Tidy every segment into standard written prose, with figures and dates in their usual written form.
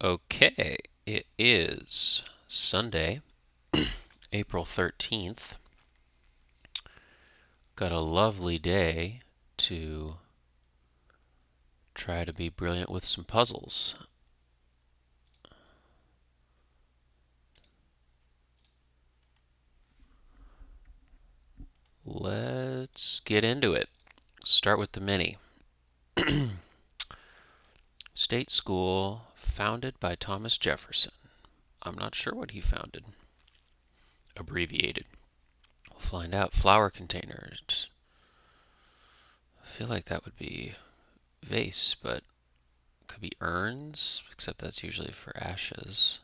Okay, it is Sunday, April 13th. Got a lovely day to try to be brilliant with some puzzles. Let's get into it. Start with the mini. State school founded by Thomas Jefferson. I'm not sure what he founded. Abbreviated. We'll find out. Flower containers. I feel like that would be vase, but could be urns, except that's usually for ashes.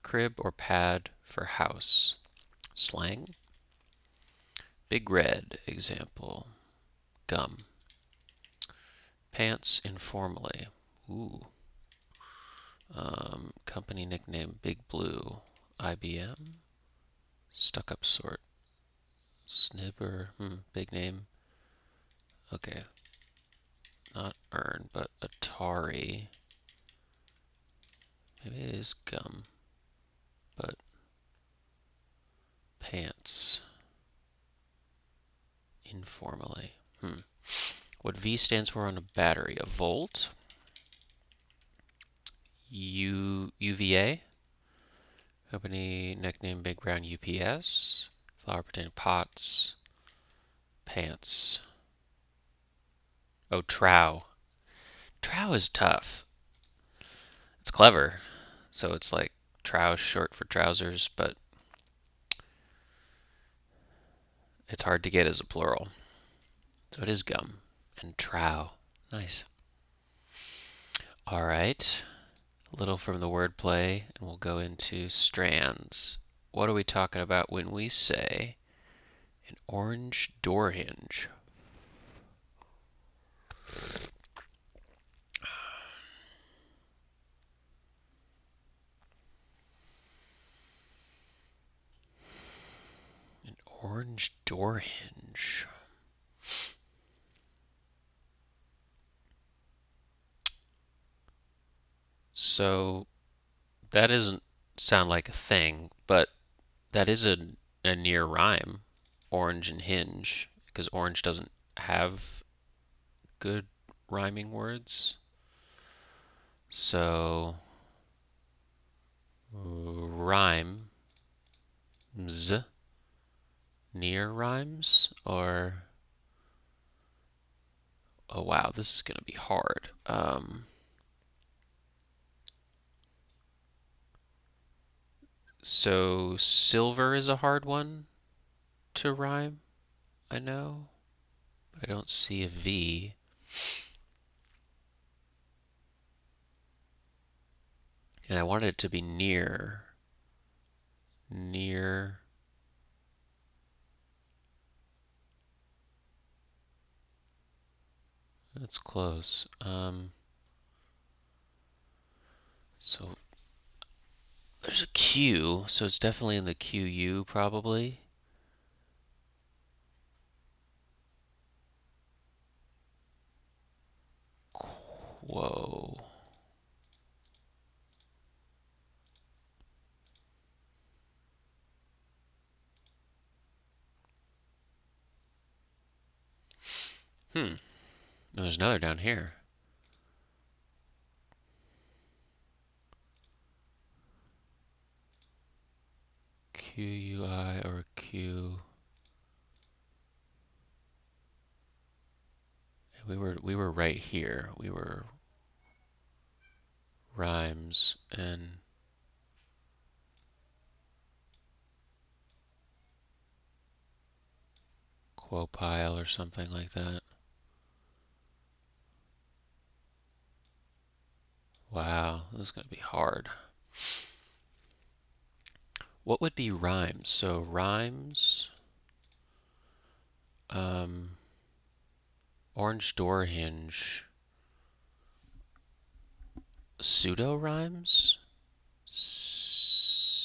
Crib or pad for house. Slang. Big red example. Gum. Pants informally. Ooh. Company nickname Big Blue. IBM. Stuck up sort. Snibber. Big name. Okay. Not urn, but Atari. Maybe it is gum. But pants. Informally. What V stands for on a battery? A volt? UVA? Company nickname Big Brown UPS. Flower potato pots. Pants. Oh, trow. Trow is tough. It's clever. So it's like trow short for trousers, but it's hard to get as a plural. So it is gum and trow. Nice. All right. A little from the wordplay, and we'll go into strands. What are we talking about when we say an orange door hinge? An orange door hinge. So that doesn't sound like a thing, but that is a near rhyme. Orange and hinge, because orange doesn't have good rhyming words. So rhyme, near rhymes, or oh wow, this is gonna be hard. So silver is a hard one to rhyme, I know, but I don't see a V. And I wanted it to be near. Near. That's close. So there's a Q, so it's definitely in the QU probably. Whoa. Hmm. There's another down here. QUI or Q. We were right here. We were rhymes and quopile or something like that. Wow, this is gonna be hard. What would be rhymes? So rhymes, um, orange door hinge, pseudo rhymes, pseudo,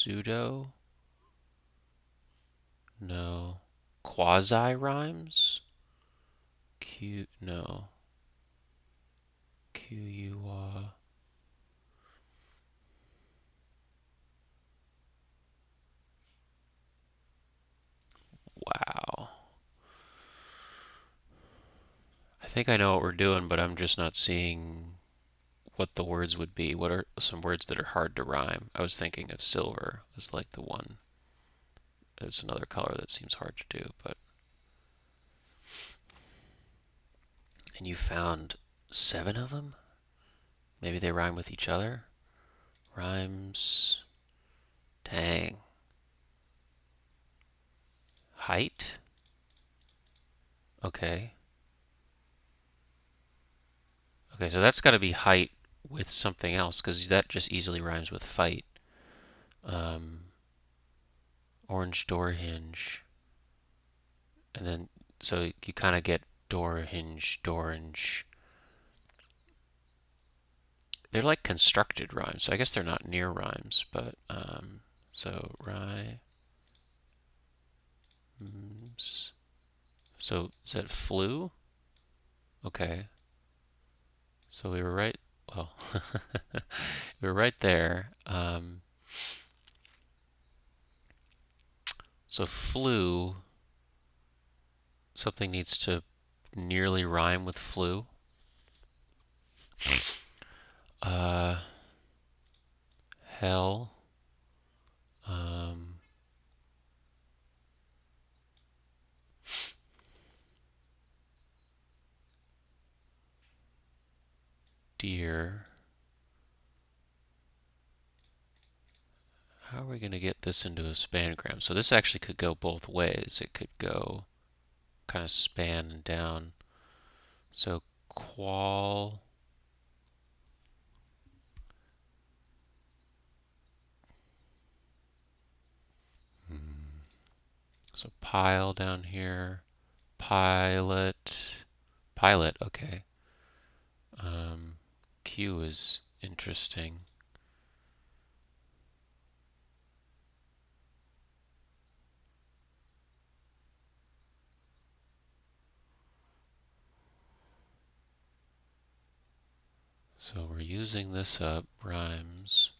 no, quasi rhymes, Q, no, QU, think I know what we're doing, but I'm just not seeing what the words would be. What are some words that are hard to rhyme? I was thinking of silver as like the one. There's another color that seems hard to do, but. And you found 7 of them? Maybe they rhyme with each other? Rhymes. Dang. Height? Okay. Okay, so that's got to be height with something else, because that just easily rhymes with fight. Um, orange door hinge. And then, so you kind of get door hinge, orange. They're like constructed rhymes, so I guess they're not near rhymes, but, so rhymes. So is that flu? Okay. So we were right, well, we were right there. So flu, something needs to nearly rhyme with flu. Uh, hell. Um, deer. How are we going to get this into a spangram? So this actually could go both ways. It could go kind of span and down. So qual. So pile down here. Pilot. Pilot, okay. Q is interesting. So we're using this up, rhymes.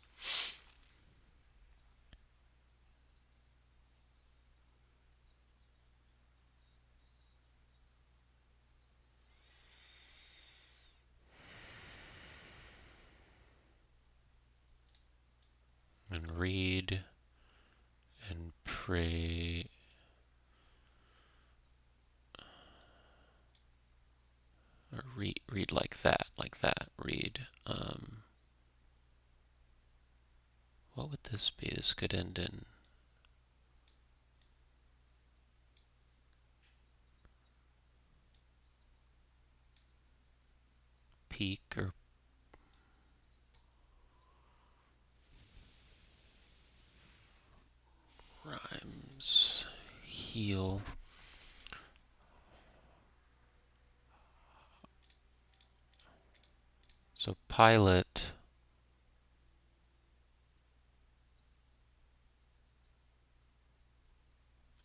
And read and pray. Or read like that, read. What would this be? This could end in peak or rhymes. Heal. So pilot.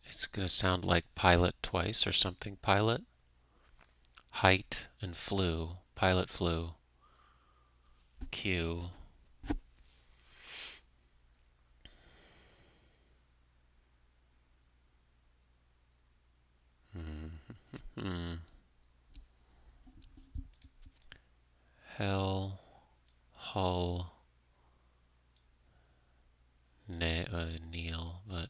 It's going to sound like pilot twice or something. Pilot. Height and flew. Pilot flew. Q. Hmm. Hell. Hull. Kneel. But,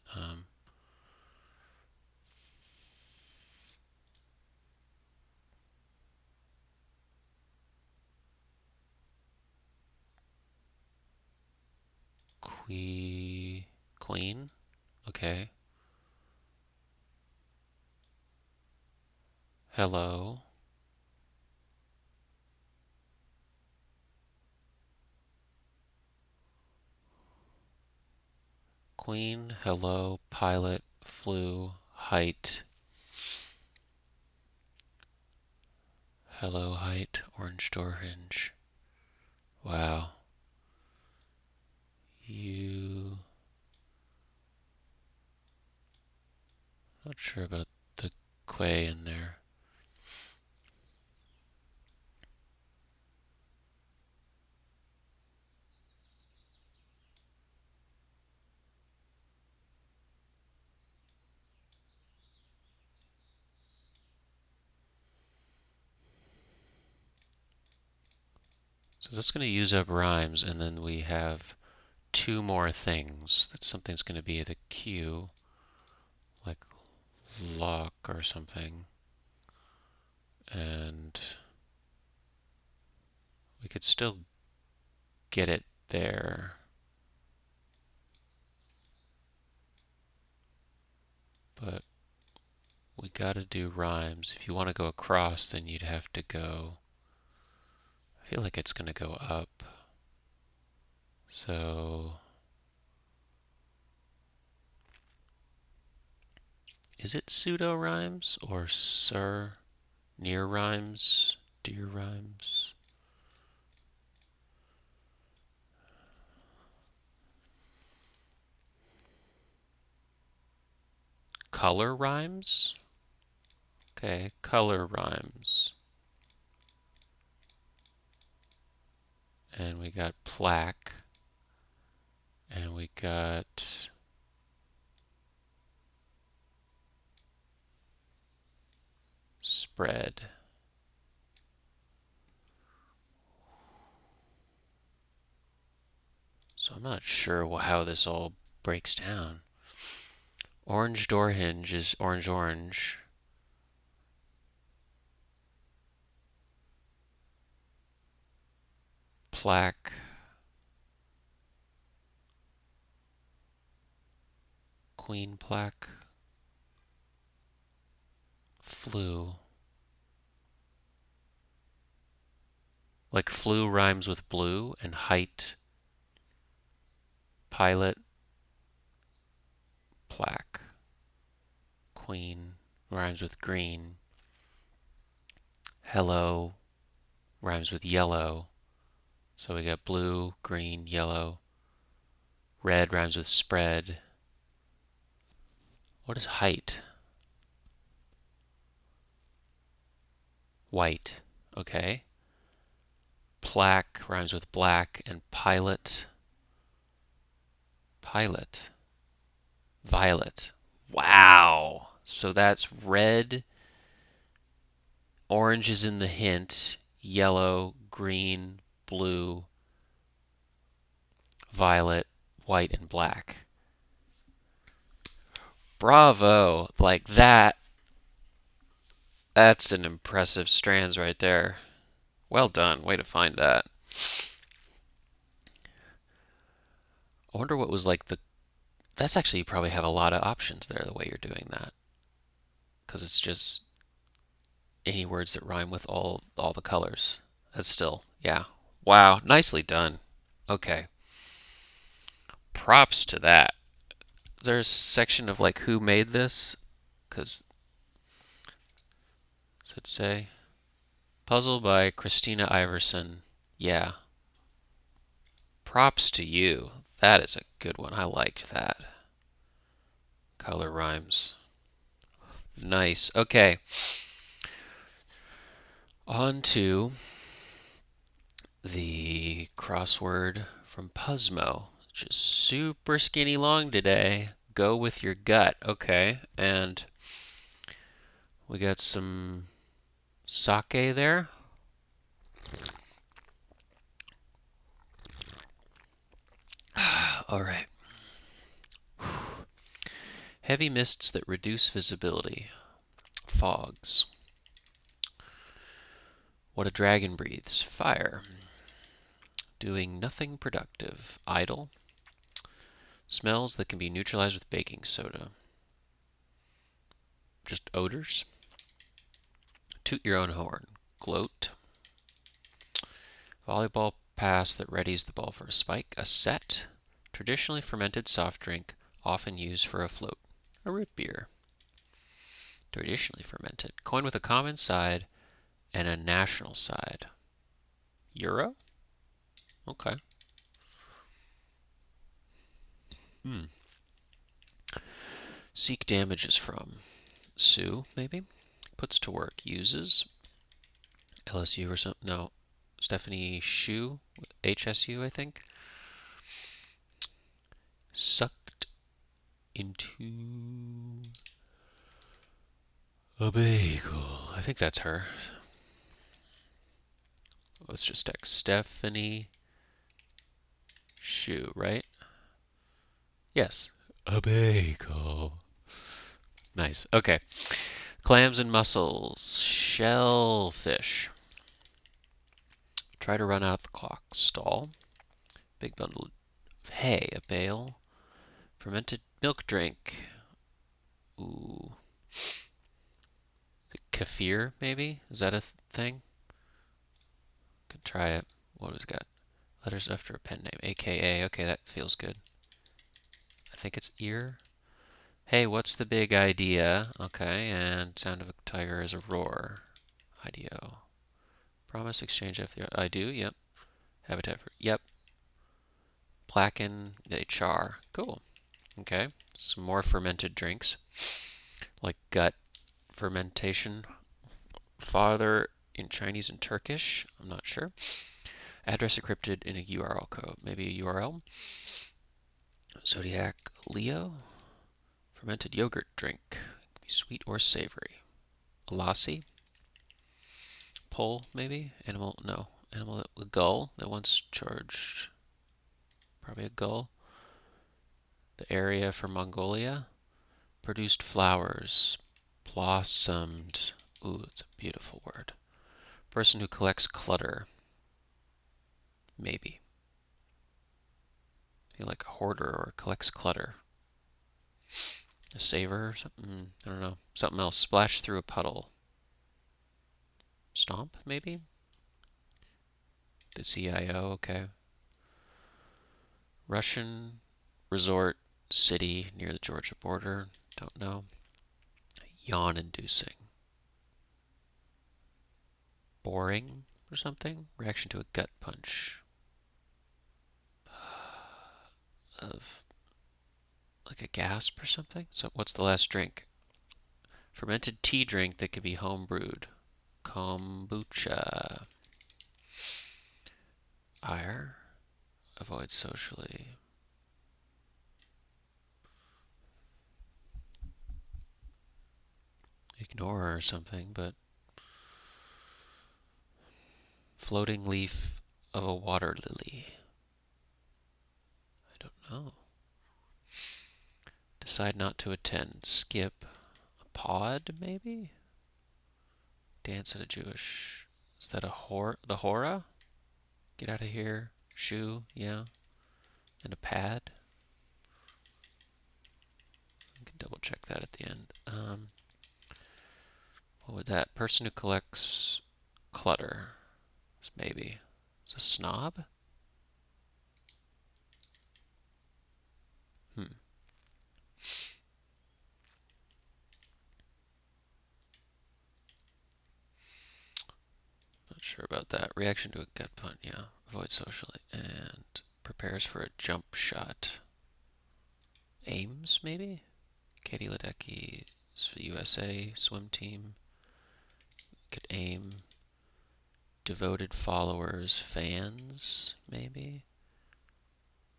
Queen. Okay. Hello. Queen, hello, pilot, flew, height. Hello, height, orange door hinge. Wow. You. Not sure about the quay in there. So that's going to use up rhymes, and then we have two more things. That something's going to be the Q, like lock or something. And we could still get it there. But we gotta do rhymes. If you want to go across, then you'd have to go. I feel like it's gonna go up. So, is it pseudo rhymes or sir, near rhymes, dear rhymes? Color rhymes? Okay, color rhymes. And we got plaque. And we got spread. So I'm not sure how this all breaks down. Orange door hinge is orange orange. Plaque. Queen plaque. Flu. Like flu rhymes with blue, and height, pilot, plaque. Queen rhymes with green. Hello rhymes with yellow. So we got blue, green, yellow. Red rhymes with spread. What is height? White. Okay. Plaque rhymes with black, and pilot. Pilot. Violet. Wow. So that's red. Orange is in the hint. Yellow, green, blue, violet, white, and black. Bravo. Like that. That's an impressive strands right there. Well done. Way to find that. I wonder what was like the. That's actually, you probably have a lot of options there the way you're doing that. Because it's just any words that rhyme with all the colors. That's still, yeah. Wow. Nicely done. Okay. Props to that. Is there a section of like who made this? Because, does it say? Puzzle by Christina Iverson. Yeah. Props to you. That is a good one. I liked that. Color rhymes. Nice. Okay. On to the crossword from Puzzmo, which is super skinny long today. Go with your gut. Okay. And we got some sake there. All right. Heavy mists that reduce visibility. Fogs. What a dragon breathes. Fire. Doing nothing productive. Idle. Smells that can be neutralized with baking soda. Just odors. Toot your own horn. Gloat. Volleyball pass that readies the ball for a spike. A set. Traditionally fermented soft drink, often used for a float. A root beer. Traditionally fermented. Coin with a common side and a national side. Euro? Okay. Seek damages from. Sue, maybe? Puts to work. Uses. LSU or something. No. Stephanie Shu. HSU, I think. Sucked into a bagel. I think that's her. Let's just text Stephanie Shu, right? Yes. A bagel. Nice. Okay. Clams and mussels. Shellfish. Try to run out the clock. Stall. Big bundle of hay. A bale. Fermented milk drink. Ooh. Kefir, maybe? Is that a thing? Could try it. What has it got? Letters after a pen name. AKA. Okay, that feels good. I think it's ear. Hey, what's the big idea? Okay, and sound of a tiger is a roar. IDO. Promise exchange FDR. I do, yep. Habitat for, yep. Placken, they char. Cool. Okay, some more fermented drinks. Like gut fermentation. Farther in Chinese and Turkish. I'm not sure. Address encrypted in a URL code. Maybe a URL. Zodiac Leo. Fermented yogurt drink. It can be sweet or savory. Lassi. Pole, maybe? Animal, no. Animal, a gull that once charged. Probably a gull. The area for Mongolia. Produced flowers. Blossomed. Ooh, it's a beautiful word. Person who collects clutter. Maybe. Feel like a hoarder or collects clutter. A saver or something? I don't know. Something else. Splash through a puddle. Stomp, maybe? The CIO, okay. Russian resort city near the Georgia border. Don't know. Yawn-inducing. Boring or something? Reaction to a gut punch. Of like a gasp or something? So what's the last drink? Fermented tea drink that can be home brewed. Kombucha. Ire. Avoid socially. Ignore or something, but floating leaf of a water lily. I don't know. Decide not to attend. Skip. A pod, maybe? Dance at a Jewish. Is that a the hora? Get out of here. Shoe, yeah. And a pad. I can double check that at the end. What would that? Person who collects clutter. Maybe. It's a snob? Hmm. Not sure about that. Reaction to a gut punch, yeah. Avoid socially. And prepares for a jump shot. Aims, maybe? Katie Ledecky, USA swim team. Could aim. Devoted followers, fans, maybe?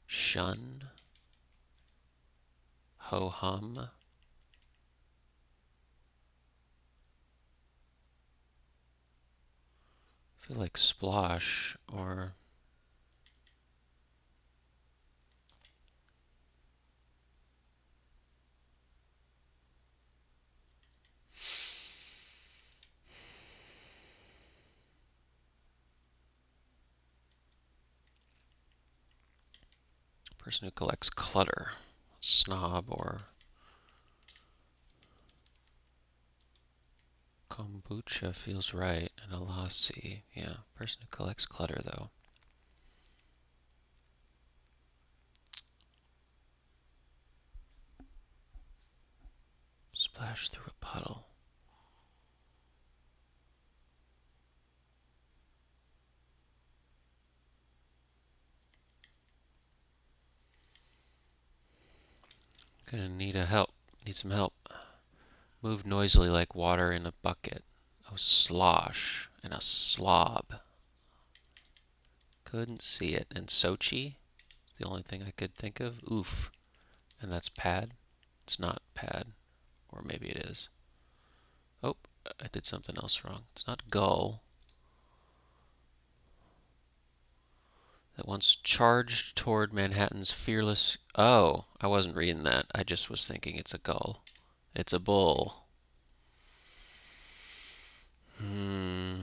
Shun. Ho hum. I feel like splosh or person who collects clutter. Snob or kombucha feels right. And a lassi. Yeah, person who collects clutter though. Splash through a puddle. Gonna need Need some help. Move noisily like water in a bucket. Oh, slosh and a slob. Couldn't see it. And Sochi is the only thing I could think of. Oof. And that's pad. It's not pad. Or maybe it is. Oh, I did something else wrong. It's not gull. that once charged toward Manhattan's fearless. Oh, I wasn't reading that. I just was thinking it's a gull. It's a bull. Hmm.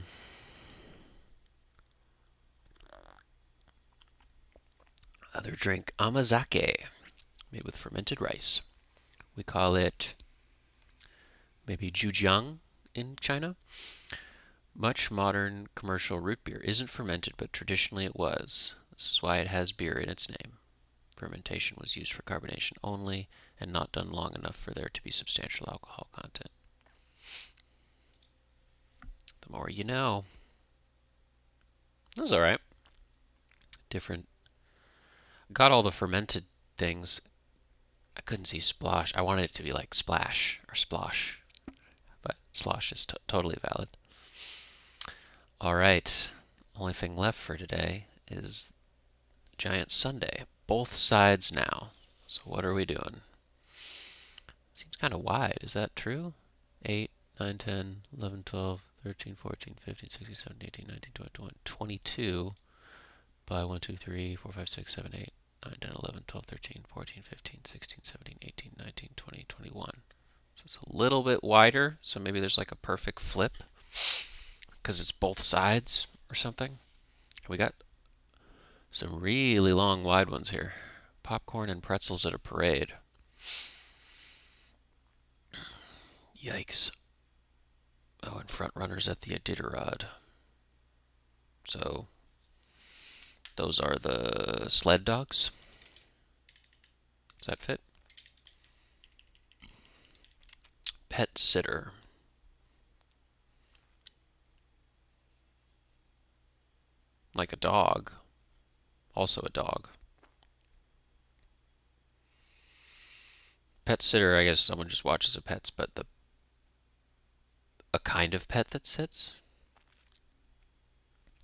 Other drink, amazake, made with fermented rice. We call it maybe jujiang in China. Much modern commercial root beer isn't fermented, but traditionally it was. This is why it has beer in its name. Fermentation was used for carbonation only and not done long enough for there to be substantial alcohol content. The more you know. That was alright. Different. Got all the fermented things. I couldn't see splosh. I wanted it to be like splash or splosh, but slosh is totally valid. All right. Only thing left for today is giant sundae. Both sides now. So what are we doing? Seems kind of wide. Is that true? 8, 9, 10, 11, 12, 13, 14, 15, 16, 17, 18, 19, 20, 21, 22 by 1, 2, 3, 4, 5, 6, 7, 8, 9, 10, 11, 12, 13, 14, 15, 16, 17, 18, 19, 20, 21. So it's a little bit wider. So maybe there's like a perfect flip because it's both sides or something. We got some really long wide ones here. Popcorn and pretzels at a parade. Yikes. Oh, and front runners at the Iditarod. So those are the sled dogs. Does that fit? Pet sitter. Like a dog. Also a dog. Pet sitter, I guess someone just watches the pets, but a kind of pet that sits.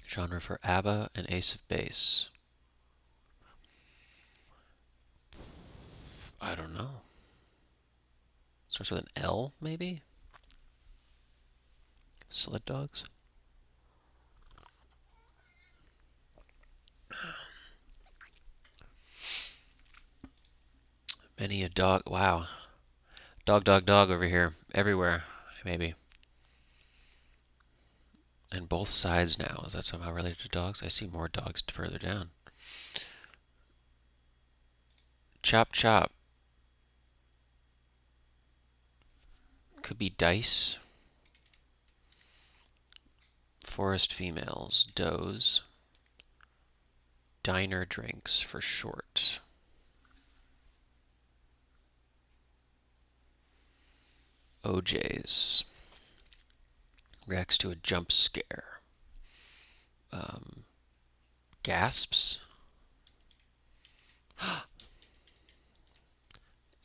Genre for ABBA and Ace of Base. I don't know. Starts with an L, maybe? Sled dogs? Many a dog. Wow. Dog, dog, dog over here. Everywhere, maybe. And both sides now. Is that somehow related to dogs? I see more dogs further down. Chop, chop. Could be dice. Forest females. Does. Diner drinks for short. OJs. Reacts to a jump scare. Gasps.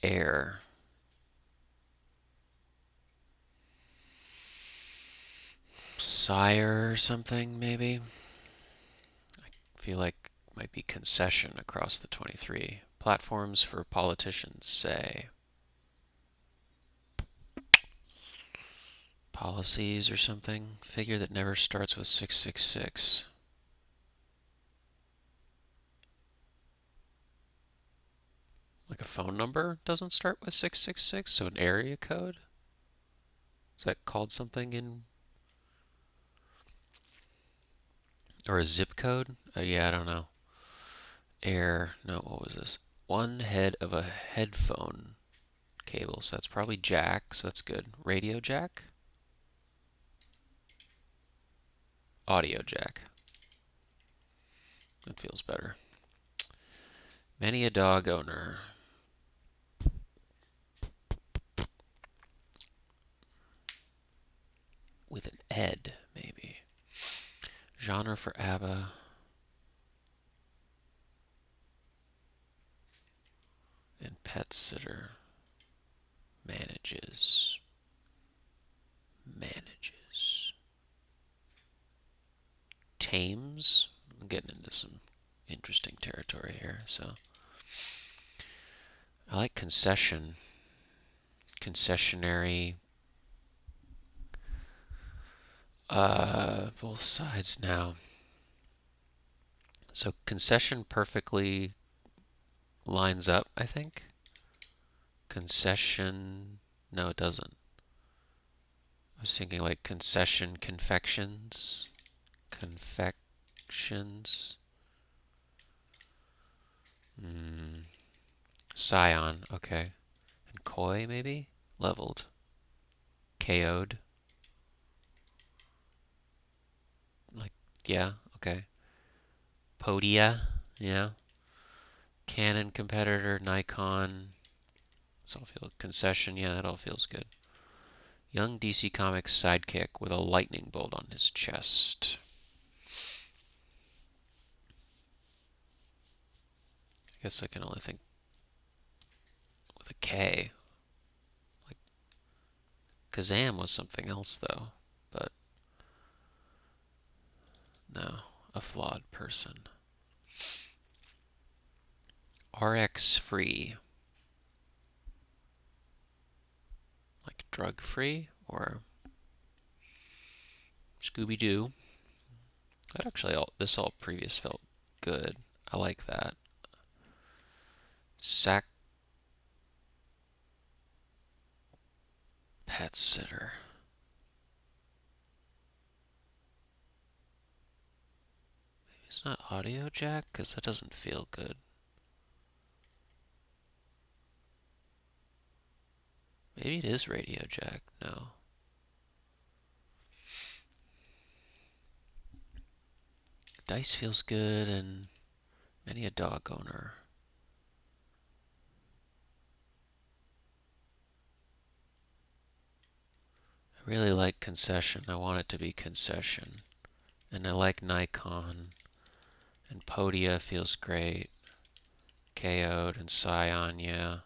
Air. Sire or something, maybe? I feel like might be concession across the 23. Platforms for politicians, say. Policies or something. Figure that never starts with 666. Like a phone number doesn't start with 666, so an area code? Is that called something in. Or a zip code? Yeah, I don't know. Air. No, what was this? One head of a headphone cable, so that's probably jack, so that's good. Radio jack? Audio jack. That feels better. Many a dog owner. With an ed, maybe. Genre for ABBA. And pet sitter. Manages. Manages. Tames. I'm getting into some interesting territory here, so. I like concession. Concessionary. Both sides now. So concession perfectly lines up, I think. Concession, no, it doesn't. I was thinking like concession confections, confections. Scion, okay. And koi, maybe? Leveled. KO'd. Like, yeah, okay. Podia, yeah. Canon competitor, Nikon. This all feels concession, yeah, that all feels good. Young DC Comics sidekick with a lightning bolt on his chest. I guess I can only think with a K. Like Kazam was something else though, but no, a flawed person. RX free. Like drug free or Scooby Doo. That actually this all previous felt good. I like that. Sack pet sitter. Maybe it's not audio jack because that doesn't feel good. Maybe it is radio jack. No. Dice feels good and many a dog owner. I really like concession. I want it to be concession. And I like Nikon. And Podia feels great. KO'd and Scion, yeah.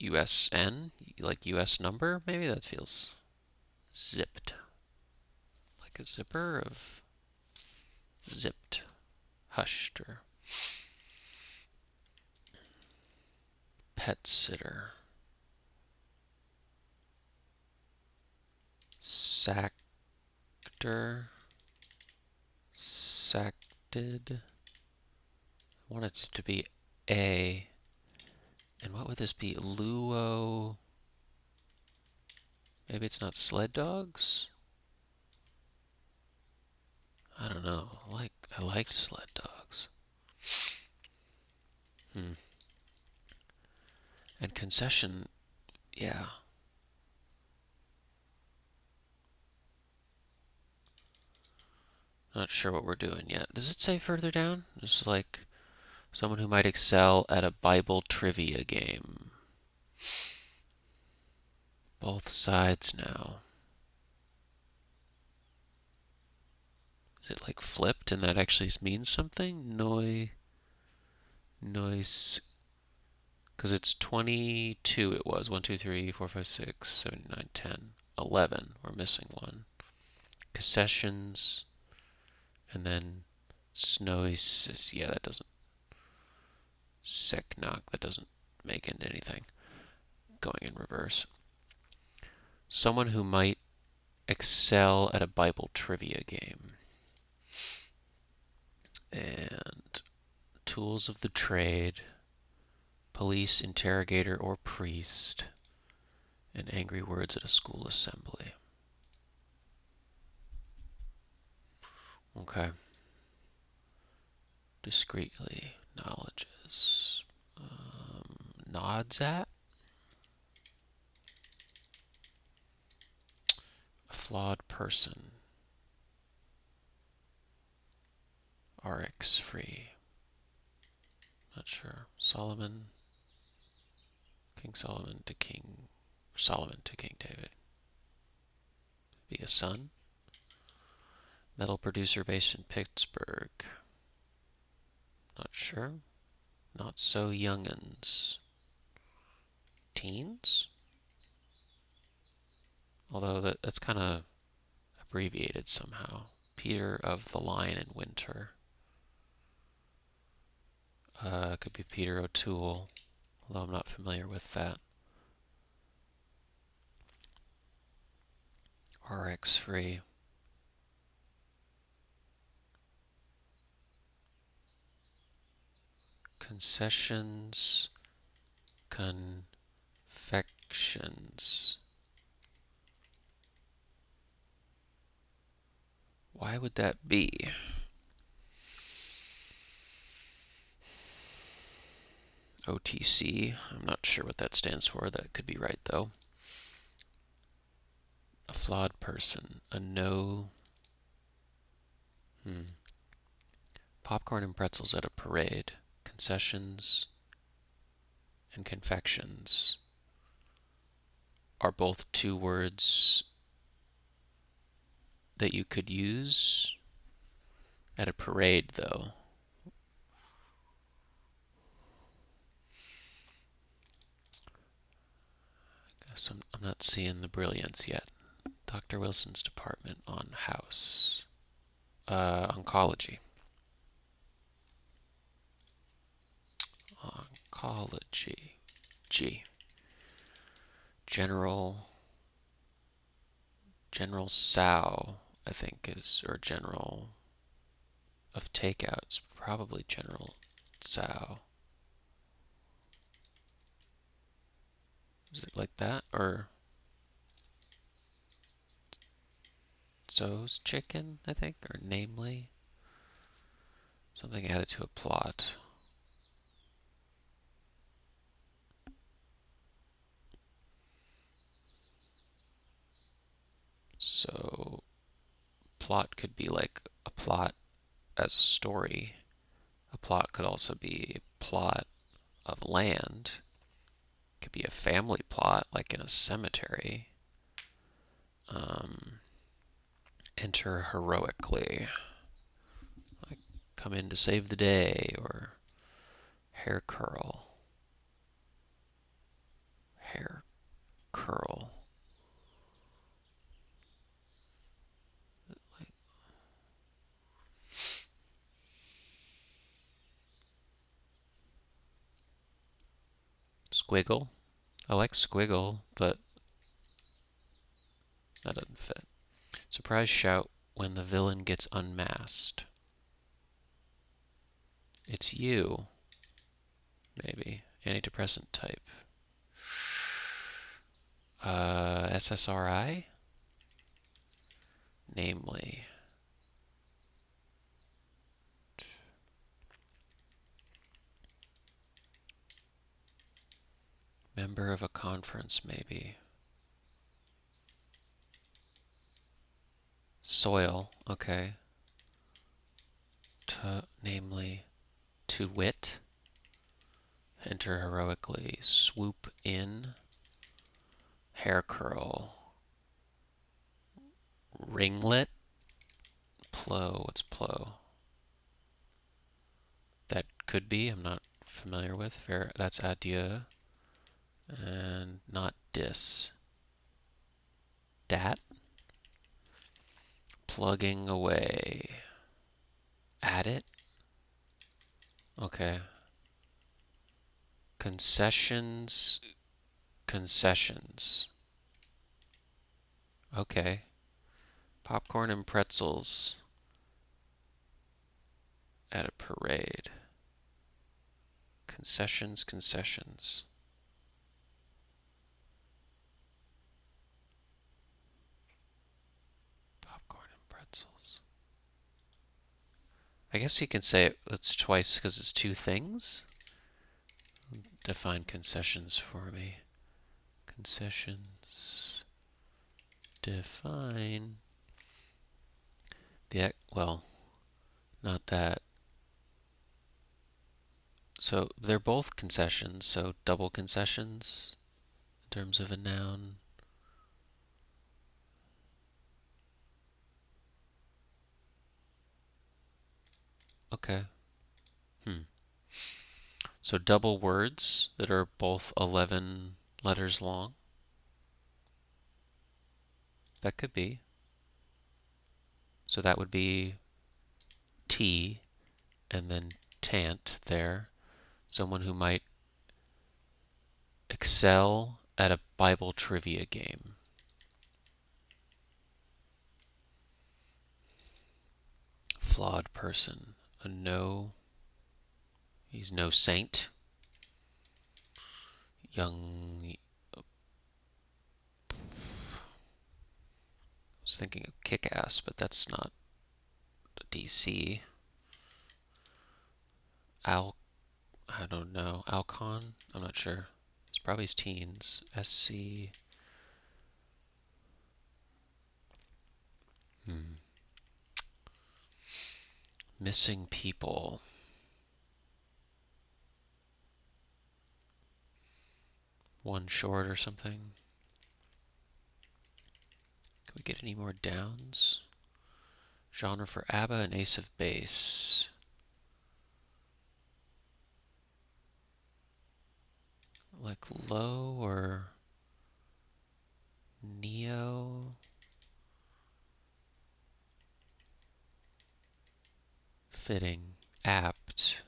USN? Like US number? Maybe that feels zipped. Like a zipper of zipped, hushed, or pet sitter. Sactor. Sacted. I want it to be A. And what would this be? Luo. Maybe it's not sled dogs? I don't know. I liked sled dogs. And concession, yeah. Not sure what we're doing yet. Does it say further down? Just like someone who might excel at a Bible trivia game. Both sides now. Is it like flipped and that actually means something? Noise. Because it's 22 it was. 1, 2, 3, 4, 5, 6, 7, 9, 10, 11. We're missing one. Concessions. And then snowy. Yeah, that doesn't. Seknok. That doesn't make into anything. Going in reverse. Someone who might excel at a Bible trivia game. And tools of the trade, police, interrogator, or priest, and angry words at a school assembly. Okay. Discreetly acknowledges. Nods at? A flawed person. RX free. Not sure. Solomon. King Solomon to King. Solomon to King David. Be a son. Metal producer based in Pittsburgh. Not sure. Not so young'uns. Teens? Although that's kind of abbreviated somehow. Peter of the Lion in Winter. Could be Peter O'Toole, although I'm not familiar with that. RX free. Concessions, confections. Why would that be? OTC, I'm not sure what that stands for. That could be right though. A flawed person, a no. Popcorn and pretzels at a parade, concessions and confections are both two words that you could use at a parade, though. Guess I'm not seeing the brilliance yet. Dr. Wilson's department on house. Oncology. Oncology. G. General Sow, I think is, or General of Takeouts, probably General Sow. Is it like that, or So's chicken, I think, or namely? Something added to a plot. So, plot could be like a plot as a story. A plot could also be a plot of land. It could be a family plot, like in a cemetery. Enter heroically. Like, come in to save the day, or hair curl. Hair curl. Squiggle. I like squiggle, but that doesn't fit. Surprise shout when the villain gets unmasked. It's you. Maybe. Antidepressant type. SSRI? Namely. Member of a conference, maybe. Soil, okay. Namely, to wit. Enter heroically. Swoop in. Hair curl. Ringlet. Plow, what's plow? That could be, I'm not familiar with. Fair, that's adieu. And not dis. Dat. Plugging away. Add it. Okay. Concessions. Concessions. Okay. Popcorn and pretzels at a parade. Concessions, concessions. Popcorn and pretzels. I guess you can say it's twice because it's two things. Define concessions for me. Concessions. Define. Well, not that. So they're both concessions, so double concessions in terms of a noun. Okay. So double words that are both 11 letters long. That could be. So that would be T and then tant there. Someone who might excel at a Bible trivia game. flawed person. A no. He's no saint. Young. I was thinking of Kick-Ass, but that's not a DC. I don't know. Alcon? I'm not sure. It's probably his teens. SC. Missing people. One short or something. Can we get any more downs? Genre for ABBA and Ace of Base. Like low or neo? Fitting. Apt.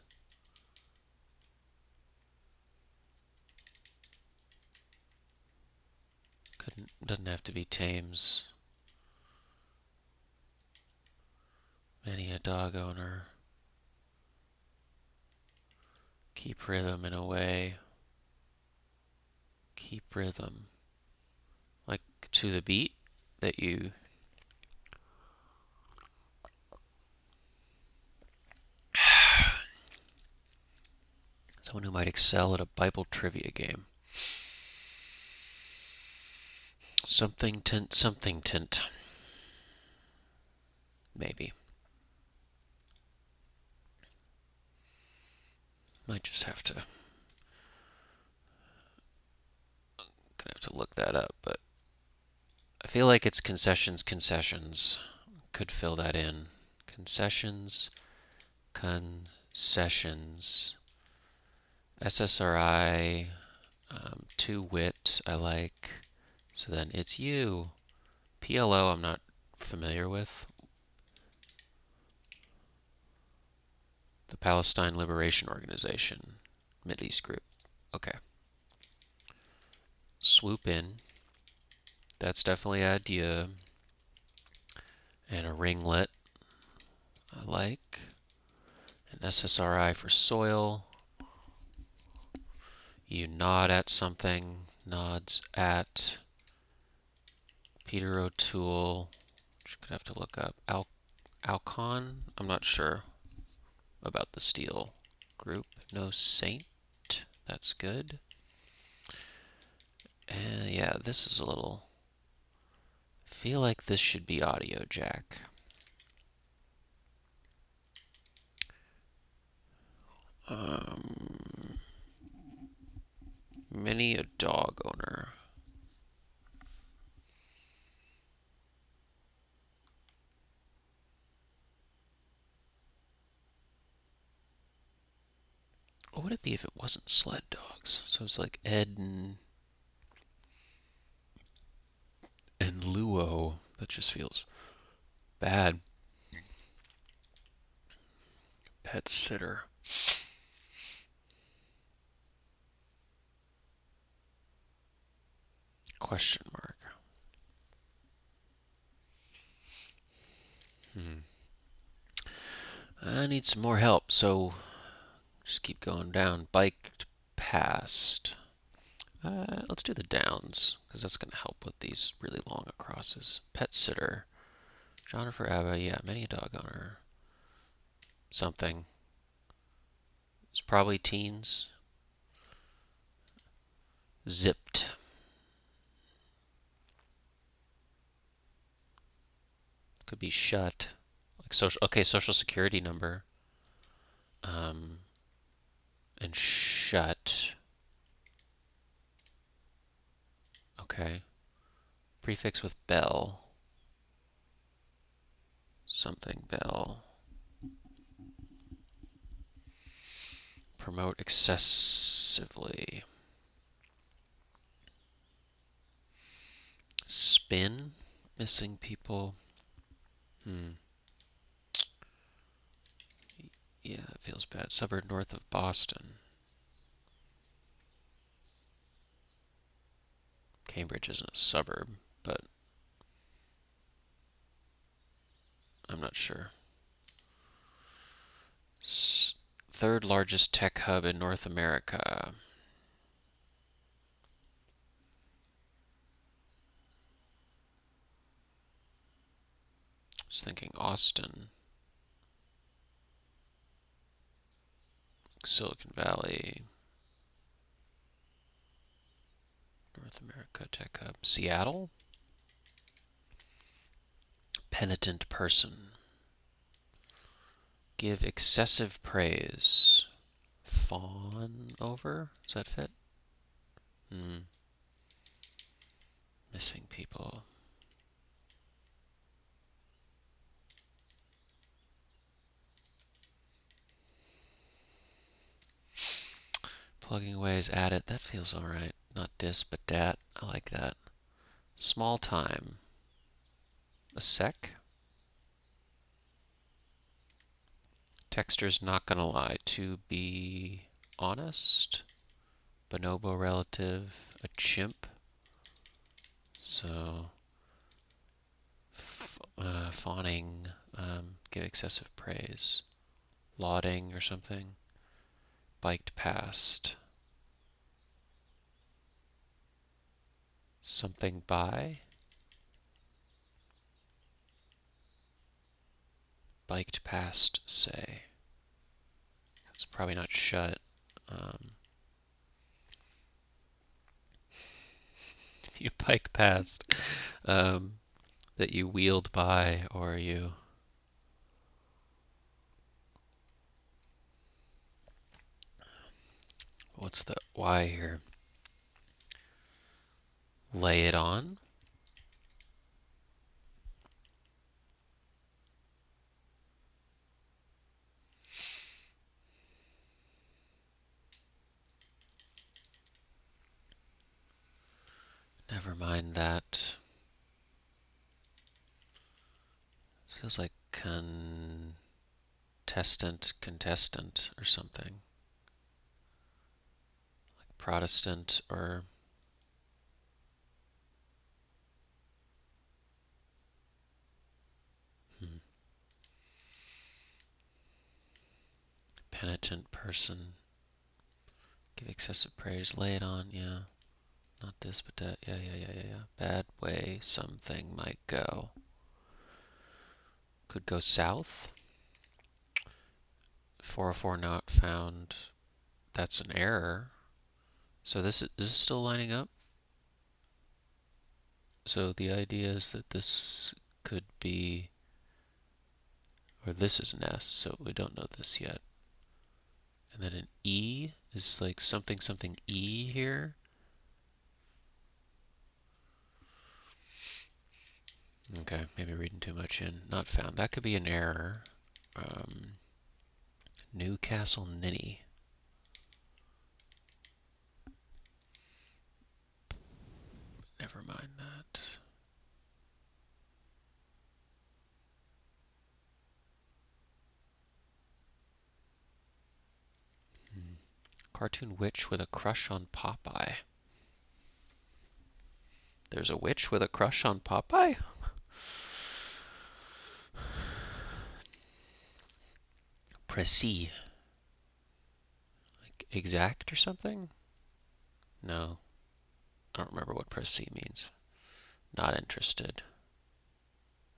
Doesn't have to be Thames. Many a dog owner. Keep rhythm in a way. Keep rhythm. Like to the beat that you... Someone who might excel at a Bible trivia game. Something tint, something tint. Maybe. Might just have to... Gonna have to look that up, but I feel like it's concessions, concessions. Could fill that in. Concessions, concessions. SSRI, two wit, I like. So then it's you. PLO, I'm not familiar with. The Palestine Liberation Organization, Mideast Group. Okay. Swoop in. That's definitely an idea. And a ringlet, I like. An SSRI for soil. You nod at something. Nods at. Peter O'Toole. Which could have to look up. Alcon? I'm not sure about the steel group. No saint. That's good. And yeah, this is a little... feel like this should be audio jack. Many a dog owner. What would it be if it wasn't sled dogs? So it's like Ed and Luo. That just feels bad. Pet sitter. Question mark. I need some more help, so just keep going down. Biked past. Let's do the downs, because that's going to help with these really long acrosses. Pet sitter. Genre for ABBA. Yeah, many a dog owner. Something. It's probably teens. Zipped. Could be shut. Like social. Okay, social security number. And shut. Okay. Prefix with bell. Something bell. Promote excessively. Spin. Missing people. Yeah, that feels bad. Suburb north of Boston. Cambridge isn't a suburb, but I'm not sure. Third largest tech hub in North America. I was thinking Austin, Silicon Valley, North America tech hub. Seattle? Penitent person. Give excessive praise. Fawn over? Does that fit? Missing people. Plugging away is added. That feels alright. Not dis, but dat. I like that. Small time. A sec? Texter's not gonna lie. To be honest. Bonobo relative. A chimp. So, fawning. Give excessive praise. Lauding or something. Biked past. Something by. Biked past, say. It's probably not shut. You bike past. That you wheeled by, or you. What's the Y here? Lay it on. Never mind that. Feels like contestant or something. Like Protestant or penitent person. Give excessive praise. Lay it on, yeah. Not this, but that. Yeah. Bad way something might go. Could go south. 404 not found. That's an error. So is this still lining up? So the idea is that this could be, or this is an S, so we don't know this yet. And then an E is like something E here. Okay, maybe reading too much in. Not found. That could be an error. Newcastle Ninny. Never mind that. Cartoon witch with a crush on Popeye. There's a witch with a crush on Popeye? Précis. Like exact or something? No. I don't remember what précis means. Not interested.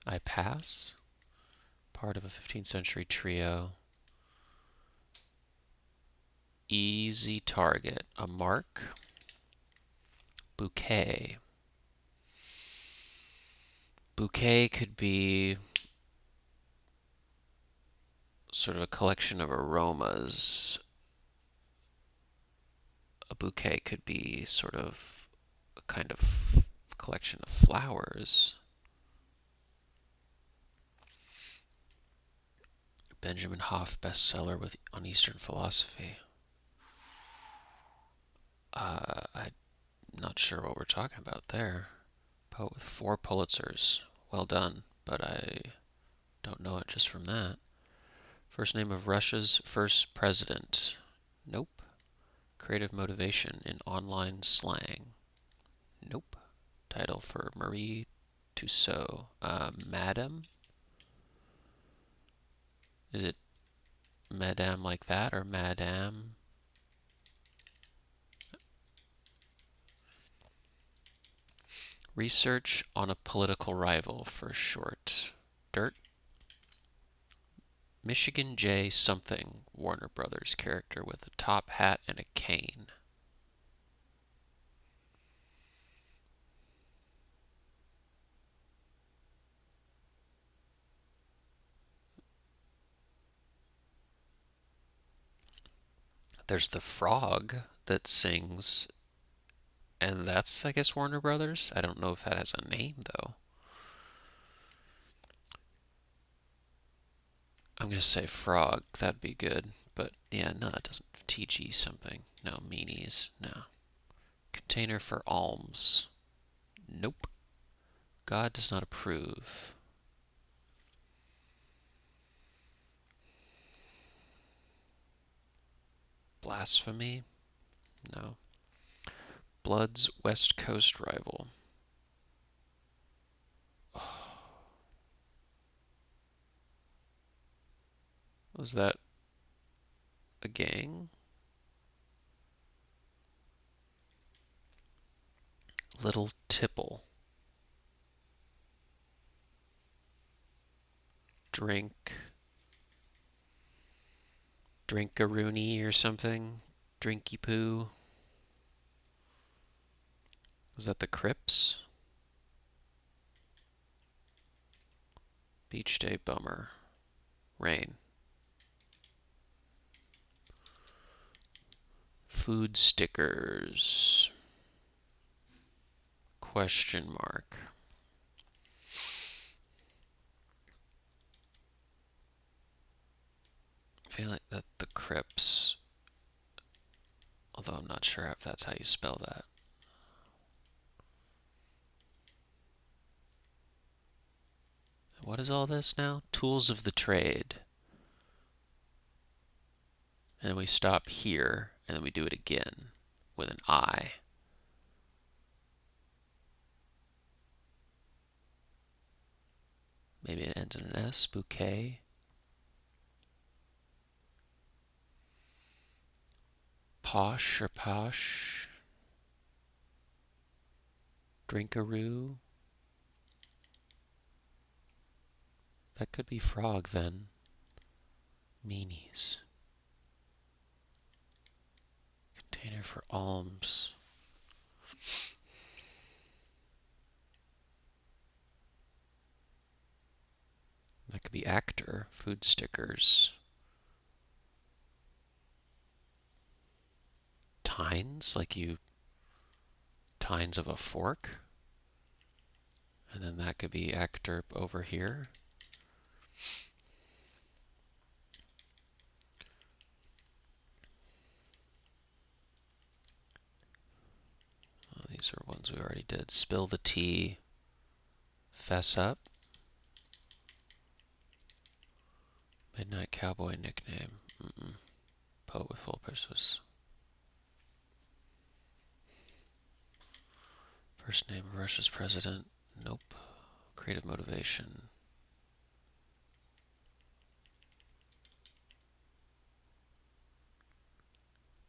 I pass. Part of a 15th century trio. Easy target. A mark. Bouquet. Bouquet could be sort of a collection of aromas. A bouquet could be sort of a kind of collection of flowers. Benjamin Hoff bestseller on Eastern philosophy. I'm not sure what we're talking about there. Poet with 4 Pulitzers. Well done, but I don't know it just from that. First name of Russia's first president. Nope. Creative motivation in online slang. Nope. Title for Marie Tussaud. Madam? Is it Madame like that or Madame? Research on a political rival for short. Dirt. Michigan J something Warner Brothers character with a top hat and a cane. There's the frog that sings, and that's, I guess, Warner Brothers. I don't know if that has a name, though. I'm going to say frog. That'd be good. But yeah, no, that doesn't. TG something. No, meanies. No. Container for alms. Nope. God does not approve. Blasphemy? No. Blood's West Coast rival. Was that a gang? Little Tipple. Drink. Drinkaroony or something? Drinky poo. Is that the Crips? Beach day bummer. Rain. Food stickers. Question mark. I feel like that the Crips, although I'm not sure if that's how you spell that. What is all this now? Tools of the trade. And we stop here, and then we do it again with an I. Maybe it ends in an S. Bouquet. Posh or posh. Drinkaroo. That could be frog then. Meanies. Container for alms. That could be actor. Food stickers. Tines, like you tines of a fork. And then that could be actor over here. Oh, these are ones we already did. Spill the tea. Fess up. Midnight Cowboy nickname. Poet with full purpose. First name of Russia's president. Nope. Creative motivation.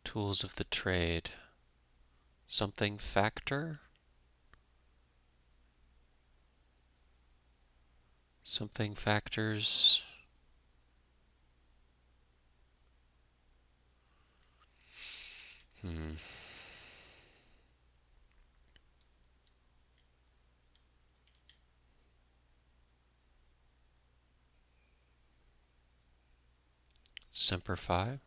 Tools of the trade. Something factor? Something factors. Semper Fi.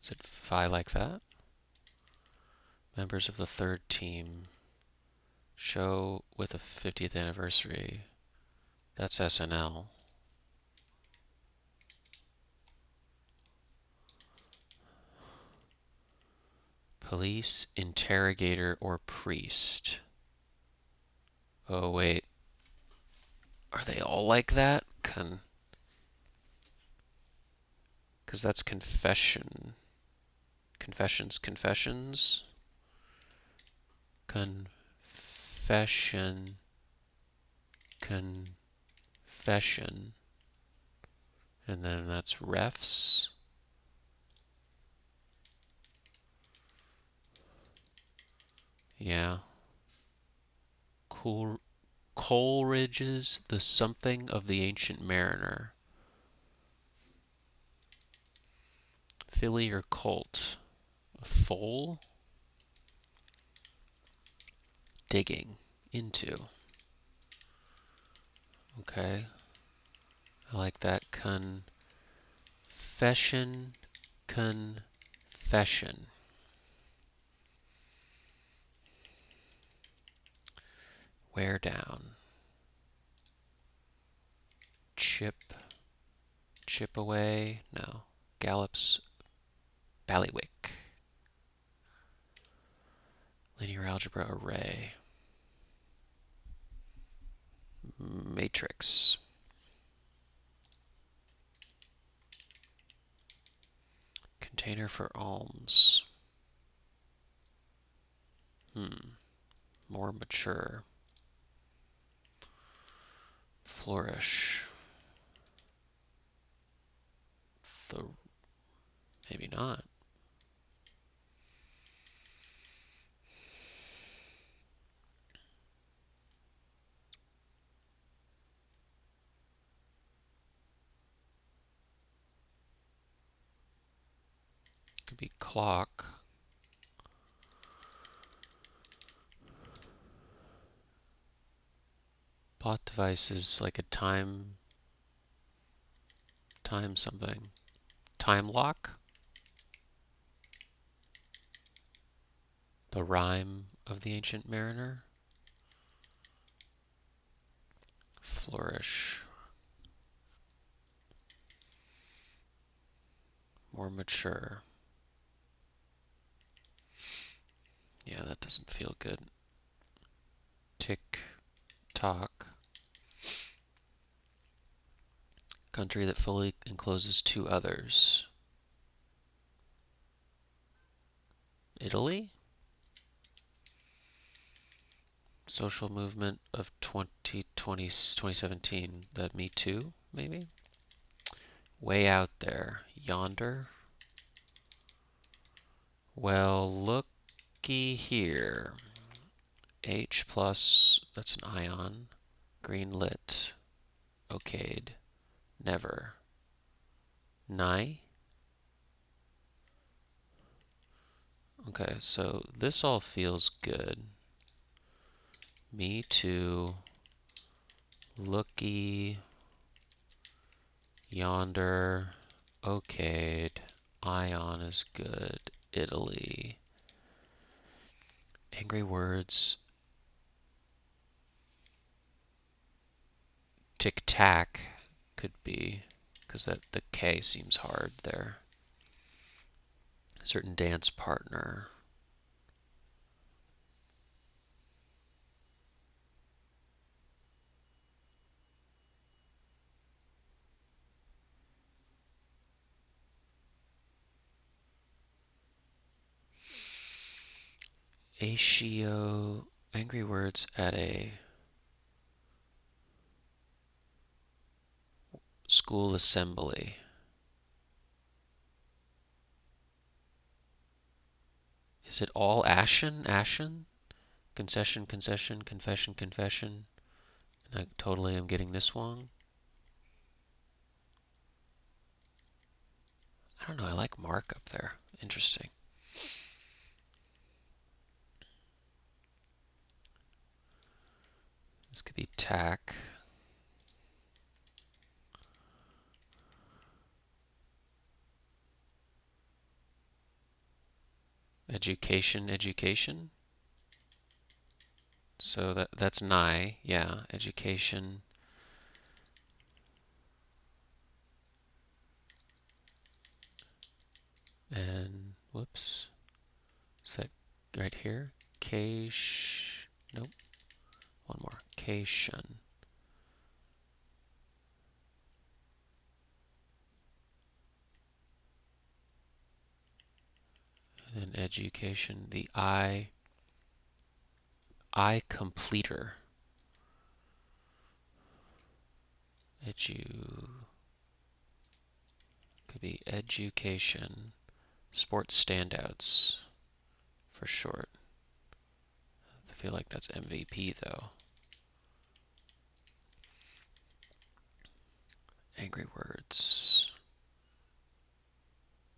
Is it Fi like that? Members of the third team. Show with a 50th anniversary. That's SNL. Police, interrogator, or priest. Oh, wait. Are they all like that? Because that's confession. Confessions. Confession. And then that's refs. Yeah. Coleridge's The Something of the Ancient Mariner. Filly or colt? A foal? Digging into. Okay. I like that. Confession. Confession. Wear down. Chip. Chip away. No. Gallops. Ballywick. Linear algebra array. Matrix. Container for alms. More mature. Flourish. Maybe not. Could be clock. Plot device is like a time something. Time lock? The rhyme of the ancient mariner? Flourish. More mature. Yeah, that doesn't feel good. Tick tock. Country that fully encloses two others. Italy? Social movement of 2017. The Me Too, maybe? Way out there. Yonder? Well, looky here. H plus, that's an ion. Green lit. Okayed. Never. Nigh? Okay, so this all feels good. Me too. Looky. Yonder. Okayed. Ion is good. Italy. Angry words. Tic tac could be, because that the K seems hard there. Certain dance partner. Atio. Angry words at a school assembly. Is it all ashen? Ashen? Concession, concession, confession, confession. And I totally am getting this wrong. I don't know. I like Mark up there. Interesting. This could be tack. Education, education. So that's nigh. Yeah, education. And whoops. Is that right here? Cash. Nope. One more. Cation. And then education. The I completer. Could be education. Sports standouts for short. I feel like that's MVP though. Angry words.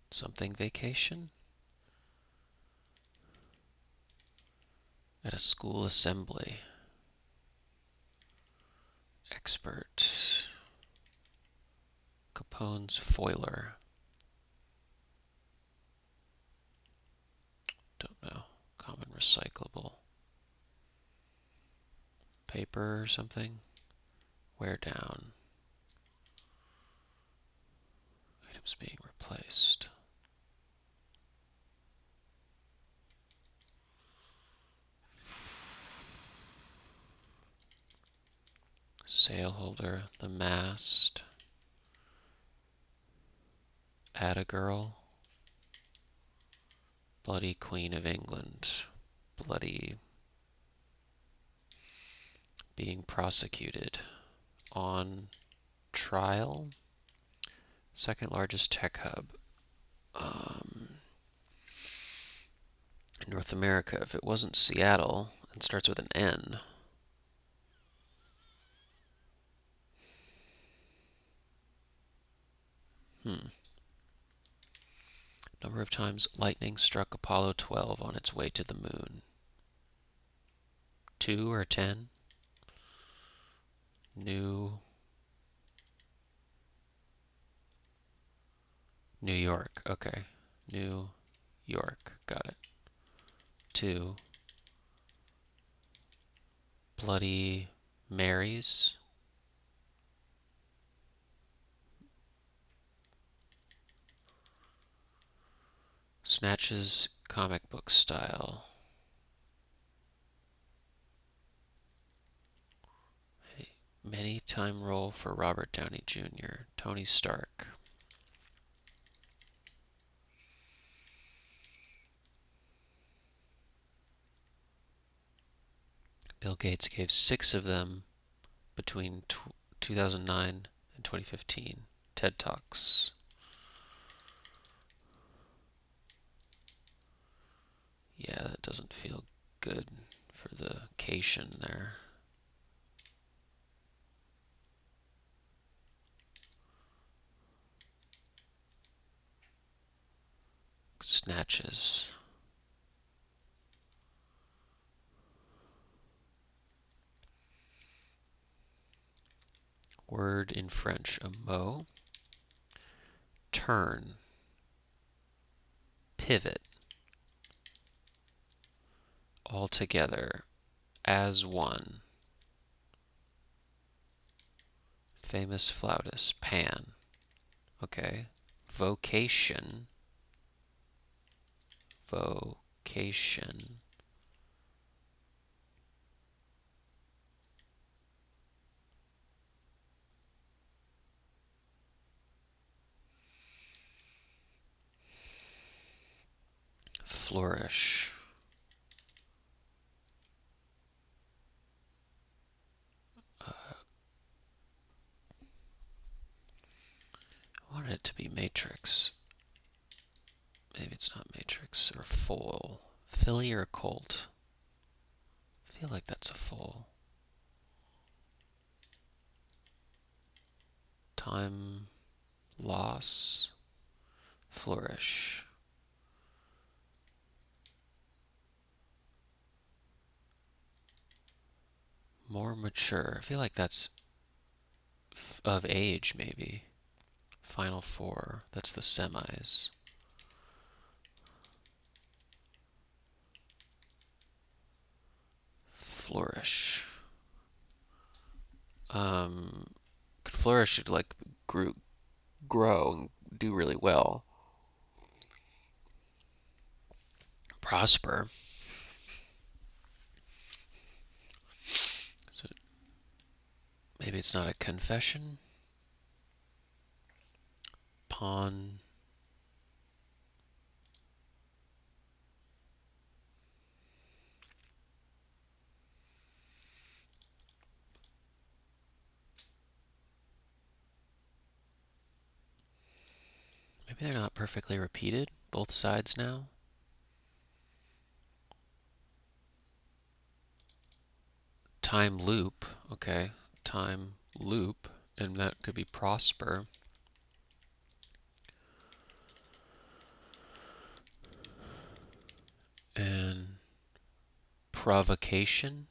Something vacation? At a school assembly. Expert. Capone's foiler. Don't know. Common recyclable. Paper or something? Wear down. Items being replaced. Sail holder, the mast. Add a girl. Bloody Queen of England. Bloody. Being prosecuted. On trial. Second largest tech hub. In North America, if it wasn't Seattle and starts with an N. Number of times lightning struck Apollo 12 on its way to the moon. 2 or 10? New York. Okay. New York. Got it. 2. Bloody Marys. Snatches comic book style. Many time role for Robert Downey Jr. Tony Stark. Bill Gates gave 6 of them between 2009 and 2015. TED Talks. Yeah, that doesn't feel good for the cation there. Snatches. Word in French, a mot. Turn. Pivot. All together. As one. Famous flautist. Pan. Okay. Vocation. Vocation. Flourish. I wanted it to be matrix. Maybe it's not matrix or foal. Filly or colt? I feel like that's a foal. Time loss. Flourish. More mature. I feel like that's of age, maybe. Final four. That's the semis. Flourish. Could flourish should like grow and do really well. Prosper. So maybe it's not a confession. Pawn. Maybe they're not perfectly repeated, both sides now. Time loop, okay, time loop, and that could be prosper. And provocation.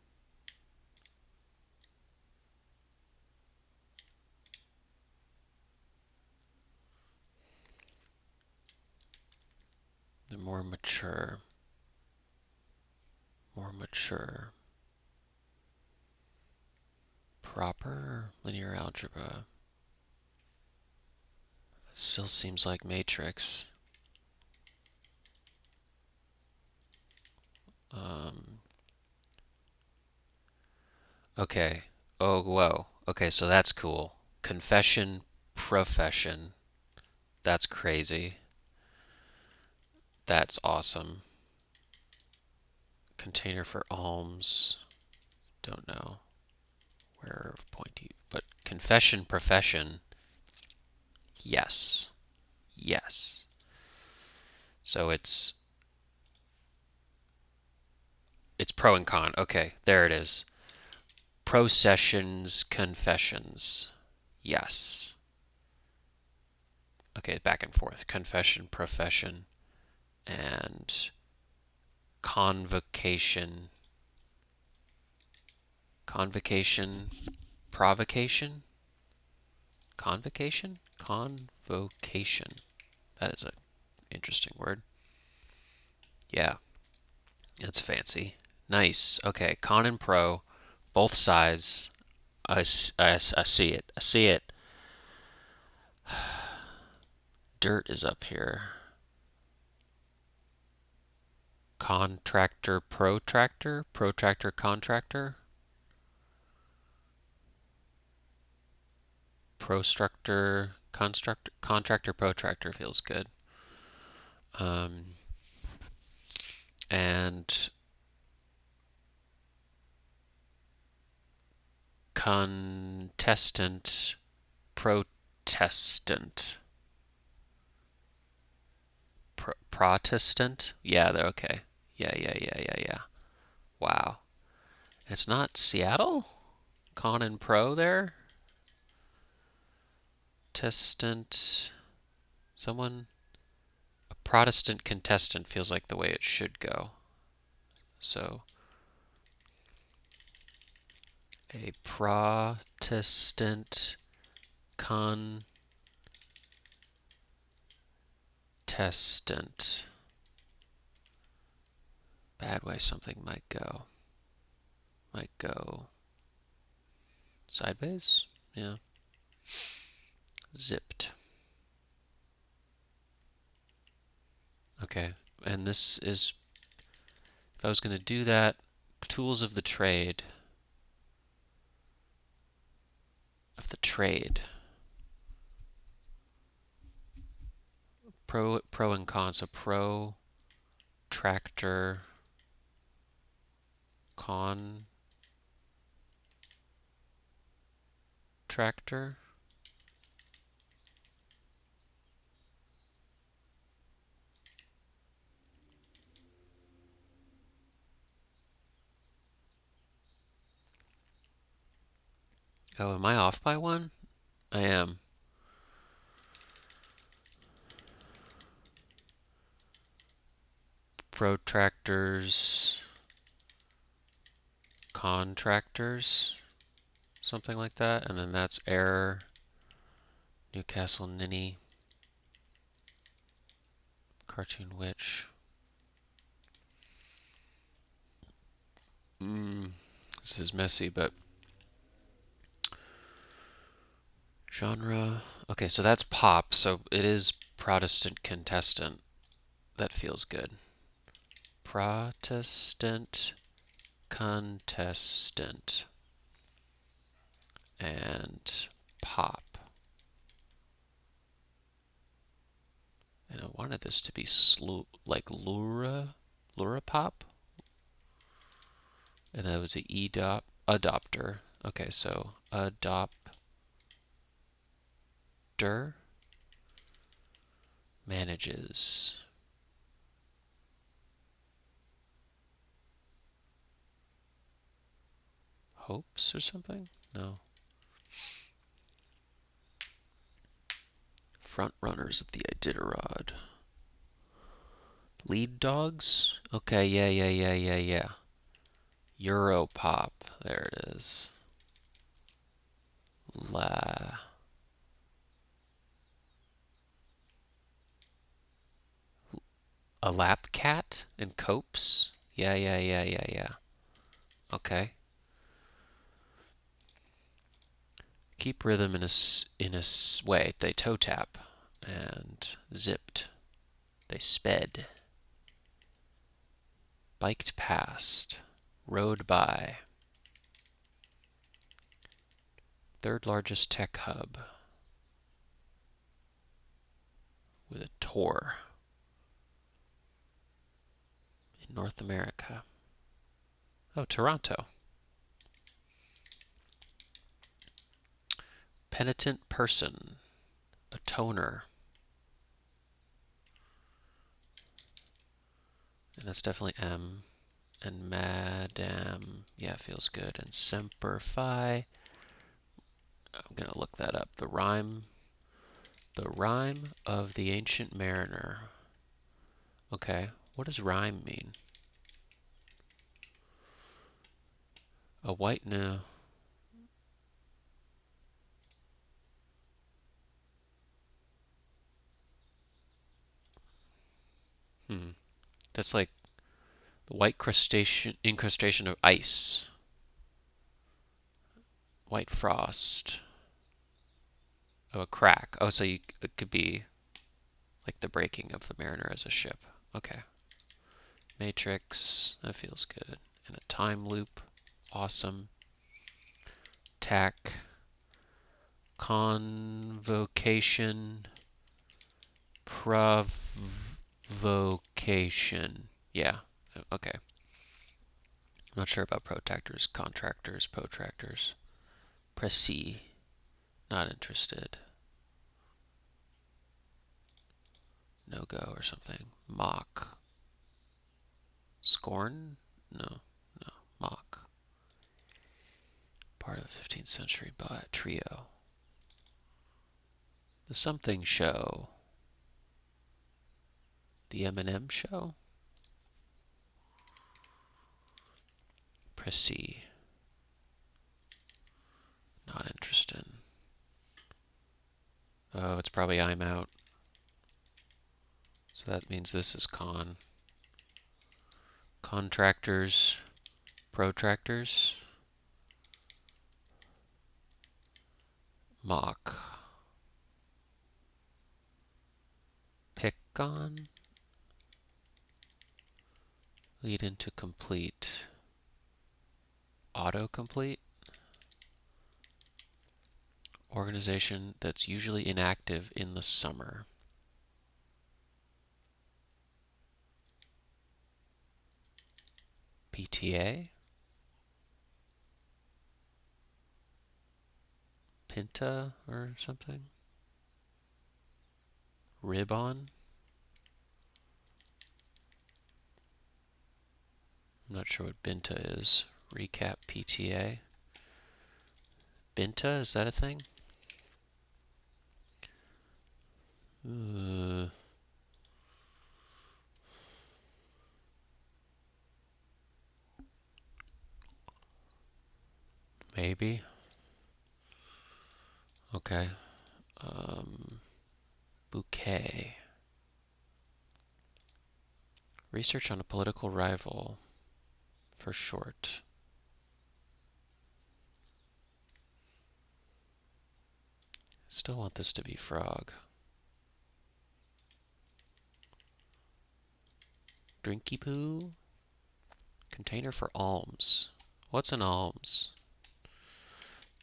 The more mature. More mature. Proper linear algebra. Still seems like matrix. Okay. Oh, whoa. Okay, so that's cool. Confession, profession. That's crazy. That's awesome. Container for alms. Don't know where pointy, but confession, profession. Yes. Yes. So it's pro and con. Okay, there it is. Processions, confessions. Yes. Okay, back and forth. Confession, profession, and convocation. Convocation, provocation? Convocation? Convocation. That is an interesting word. Yeah, it's fancy. Nice. Okay, con and pro, both sides. I see it. I see it. Dirt is up here. Contractor, protractor, protractor, contractor. Prostructor, constructor, contractor, protractor feels good. And contestant, protestant. Protestant? Yeah, they're okay. Yeah. Wow. It's not Seattle? Con and pro there? Contestant. Someone. A Protestant contestant feels like the way it should go. So. A Protestant contestant. Bad way something might go. Might go sideways? Yeah. Zipped. Okay, and this is, if I was going to do that, tools of the trade. Of the trade. Pro and con. So pro, tractor, con, tractor. Oh, am I off by one? I am. Protractors, contractors, something like that. And then that's error, Newcastle Ninny, Cartoon Witch. This is messy, but genre. Okay, so that's pop, so it is Protestant contestant. That feels good. Protestant contestant. And pop. And I wanted this to be like Lura pop. And that was an adopter. Okay, so adopter. Manages. Hopes or something? No. Front runners of the Iditarod. Lead dogs? Okay, yeah. Europop. There it is. La. A lap cat and copes? Yeah. Okay. Keep rhythm in a way. They toe tap and zipped. They sped. Biked past. Rode by. Third largest tech hub with a tour in North America. Oh, Toronto. Penitent person. A toner. And that's definitely M. And Madame. Yeah, feels good. And Semper Fi. I'm going to look that up. The rhyme. The rhyme of the ancient mariner. Okay. What does rhyme mean? A white no. That's like the white incrustation of ice. White frost. Oh, a crack. Oh, so it could be like the breaking of the mariner as a ship. Okay. Matrix. That feels good. And a time loop. Awesome. Tack. Convocation. Provocation. Yeah. Okay. I'm not sure about protractors, contractors, protractors. Pressy. Not interested. No go or something. Mock. Scorn? No. Mock. Part of the 15th century trio. The Something Show. The M&M Show? Pressy. Not interested. Oh, it's probably I'm out. So that means this is con. Contractors. Protractors. Mock. Pick on. Lead into complete. Autocomplete. Organization that's usually inactive in the summer. PTA. Pinta or something. Ribbon. I'm not sure what Binta is. Recap PTA. Binta, is that a thing? Maybe. Okay. Bouquet. Research on a political rival. For short. Still want this to be frog. Drinky poo. Container for alms. What's an alms?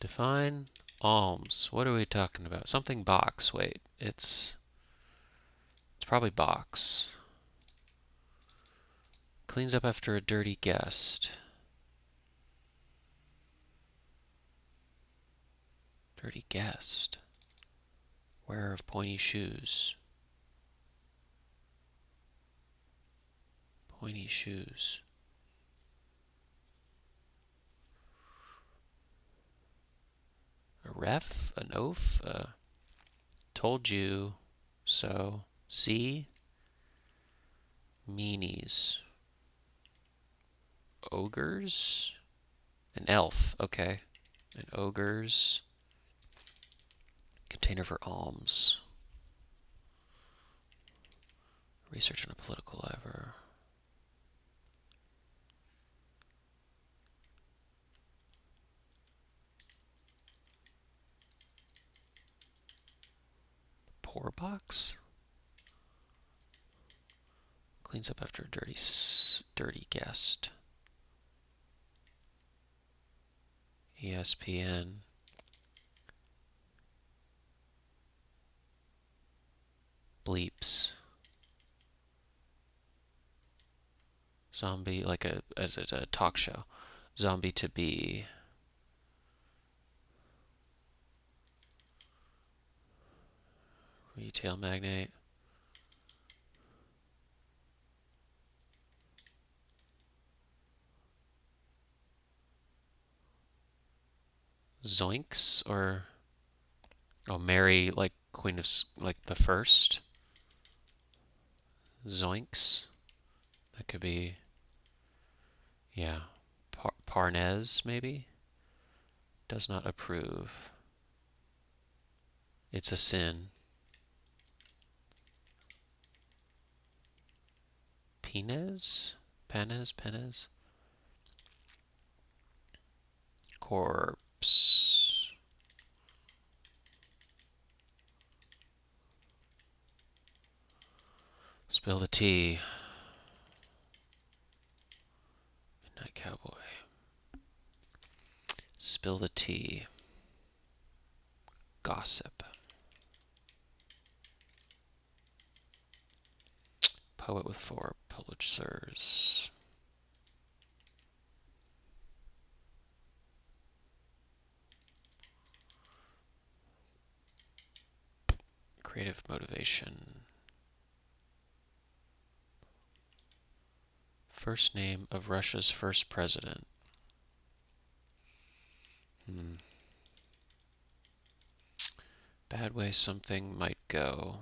Define alms. What are we talking about? Something box. Wait, it's probably box. Cleans up after a dirty guest. Dirty guest. Wearer of pointy shoes. Pointy shoes. A ref? An oaf? Told you so. See? Meanies. Ogres? An elf. Okay. An ogres. Container for alms. Research on a political lever. Pour box? Cleans up after a dirty guest. ESPN. Bleeps. Zombie, like as a talk show. Zombie to be. Retail magnate. Zoinks or Mary, like Queen of like the first. Zoinks. That could be, yeah. Parnez maybe. Does not approve. It's a sin. Penez. Corpse. Spill the tea. Midnight Cowboy. Spill the tea. Gossip. Poet with 4 Pulitzers. Creative motivation. First name of Russia's first president. Bad way something might go.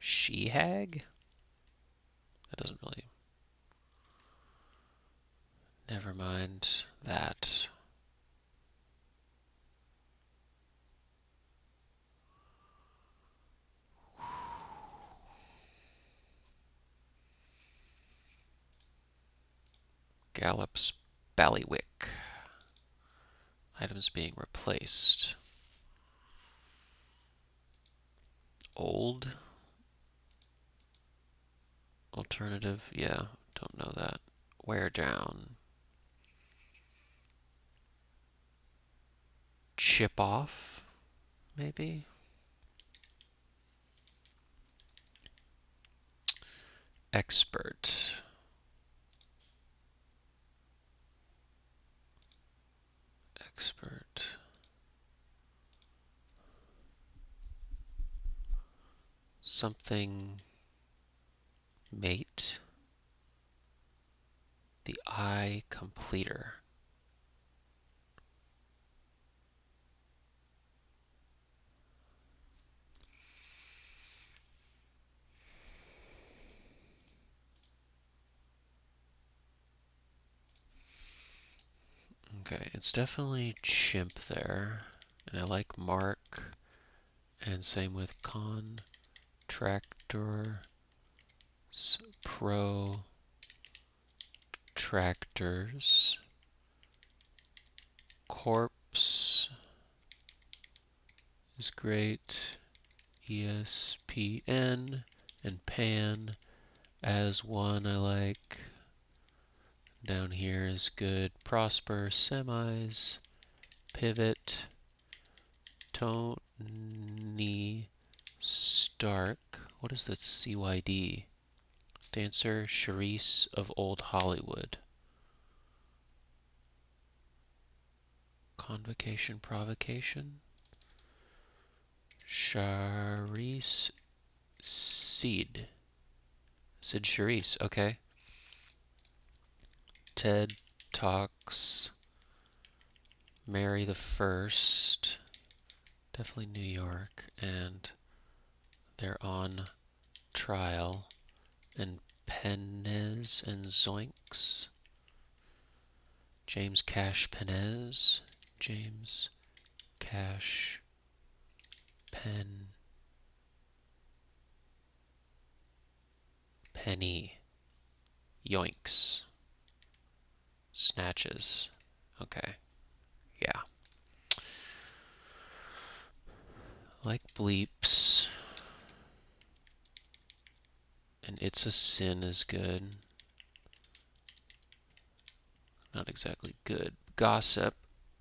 She-hag? That doesn't really... Never mind that. Gallup's Ballywick. Items being replaced. Old. Alternative, yeah, don't know that. Wear down. Chip off, maybe? Expert. Expert. Something mate. The eye completer. Okay, it's definitely chimp there. And I like Mark. And same with contractor. Pro tractors. Corpse is great. ESPN and pan as one I like. Down here is good. Prosper, semis, pivot, Tony Stark. What is that CYD? Dancer Charisse of Old Hollywood. Convocation, provocation. Charisse Seed. Sid Charisse, okay. TED Talks. Mary the First. Definitely New York. And they're on trial. And Penez and Zoinks. James Cash Penez. James Cash Penny. Yoinks. Snatches. Okay. Yeah. Like bleeps. And It's a Sin is good. Not exactly good. Gossip.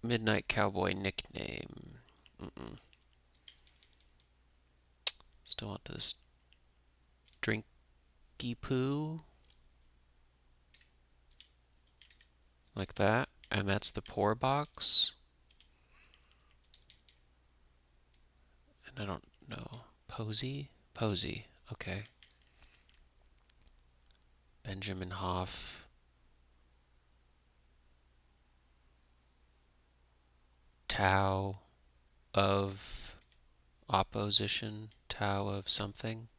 Midnight Cowboy nickname. Still want this. Drinky Poo. Like that. And that's the pour box. And I don't know. Posey? Posey. Okay. Benjamin Hoff. Tao of opposition. Tao of something.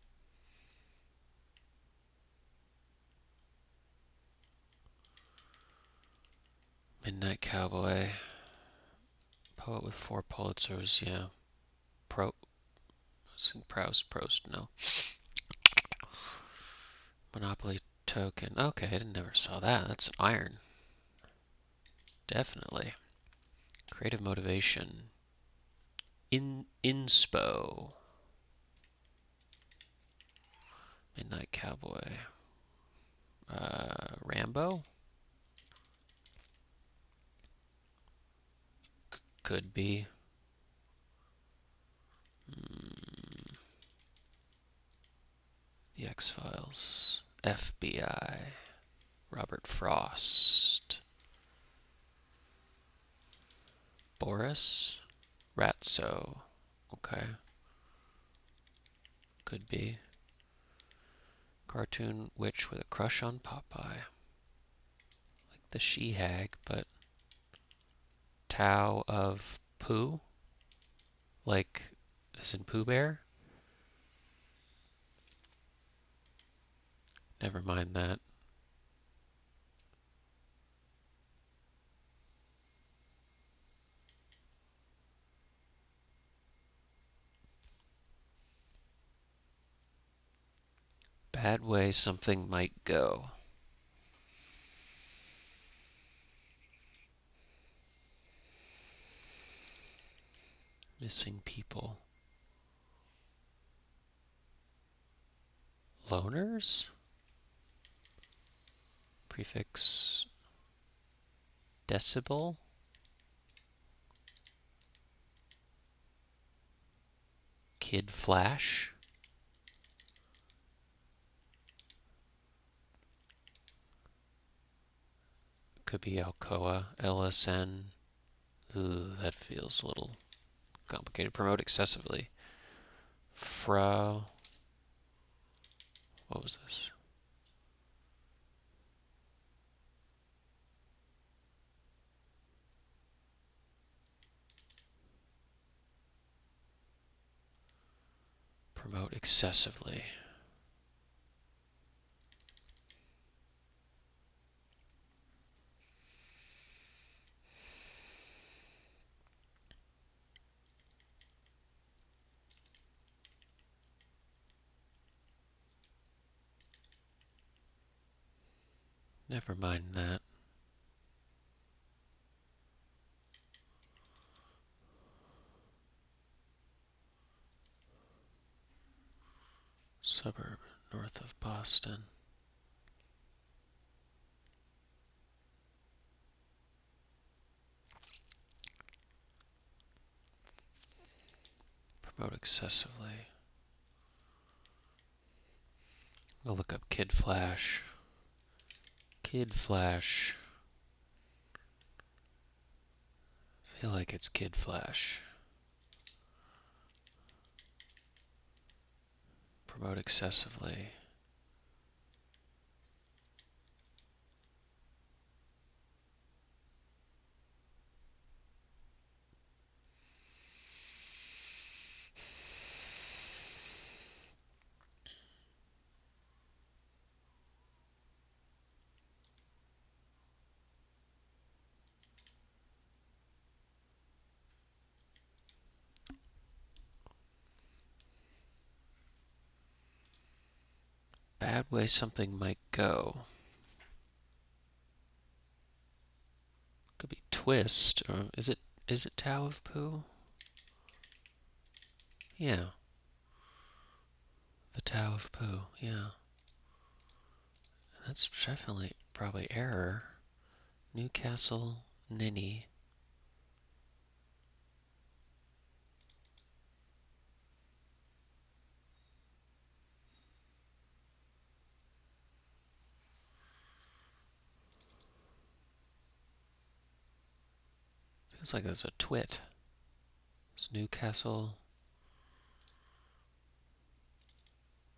Midnight Cowboy. Poet with 4 Pulitzers, yeah. Proust, no. Monopoly token. Okay, I never saw that. That's iron. Definitely. Creative motivation. Inspo. Midnight Cowboy. Rambo? Could be. The X-Files. FBI. Robert Frost. Boris? Ratso. Okay. Could be. Cartoon witch with a crush on Popeye. Like the she-hag, but Tao of Pooh? Like, as in Pooh Bear? Never mind that. Bad way something might go. Missing people. Loners? Prefix decibel? Kid Flash? Could be Alcoa. LSN. Ooh, that feels a little complicated. Promote excessively. What was this? Promote excessively. Never mind that. Suburb north of Boston. Promote excessively. I'll look up Kid Flash. Kid Flash. feel like it's Kid Flash. Promote excessively. Bad way something might go. Could be twist, or is it Tao of Pooh? Yeah, the Tao of Pooh. Yeah, that's definitely probably error. Newcastle Ninny. Feels like there's a twit. Is Newcastle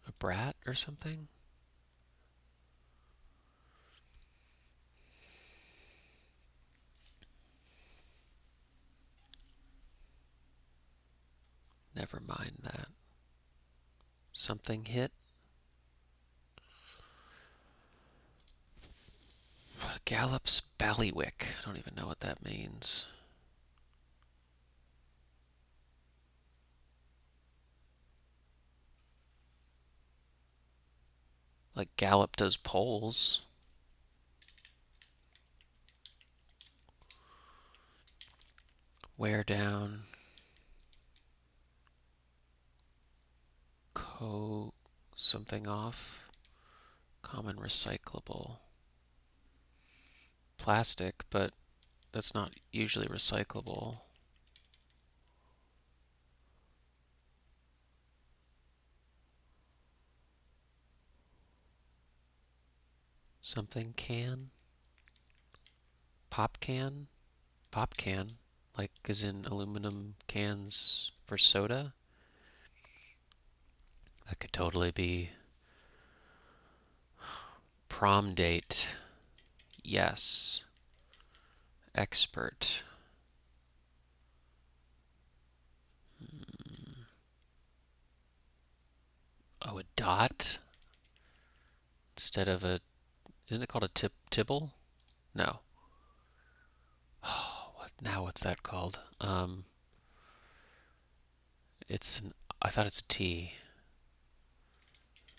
a brat or something? Never mind that. Something hit. Gallup's Ballywick. I don't even know what that means. Like Gallup does polls. Wear down. Something off. Common recyclable. Plastic, but that's not usually recyclable. Something can. Pop can. Pop can. Like as in aluminum cans for soda. That could totally be. Prom date. Yes. Expert. Oh, a dot instead of a. Isn't it called a tibble? No. Oh, what's that called? It's an. I thought it's a T.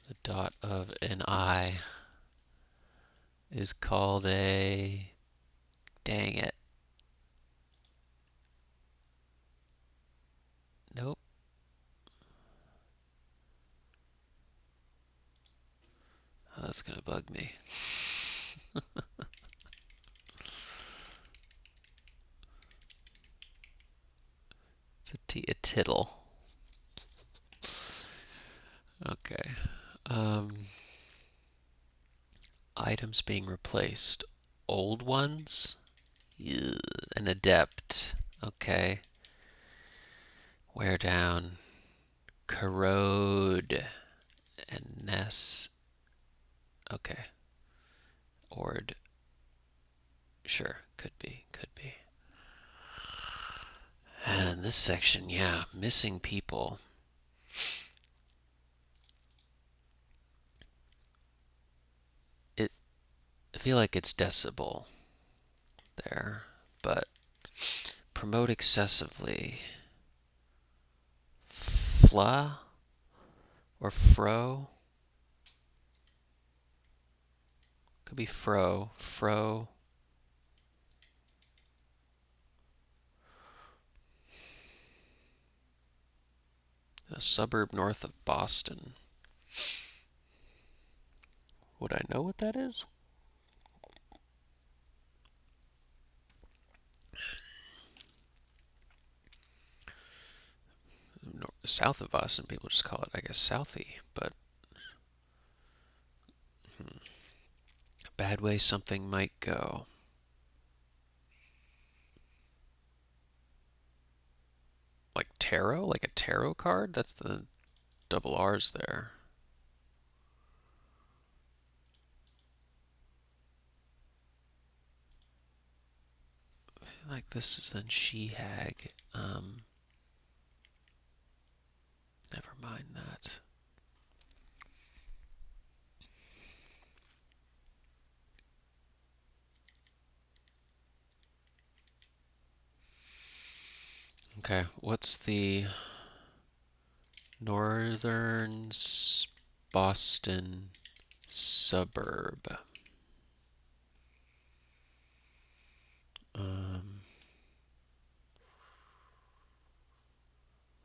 The dot of an I is called a. Dang it. Nope. Oh, that's gonna bug me. It's a tittle. Okay. Um, items being replaced. Old ones? Ew. An adept. Okay. Wear down. Corrode. And Ness. Okay. Ord. Sure. Could be. Could be. And this section, yeah. Missing people. I feel like it's decibel there, but promote excessively. Fla or fro? Could be fro. Fro. A suburb north of Boston. Would I know what that is? South of Boston, people just call it, I guess, Southie, but a bad way something might go. tarot, like a tarot card? That's the double R's there. I feel like this is then she hag. Never mind that. Okay, what's the northern Boston suburb? Um,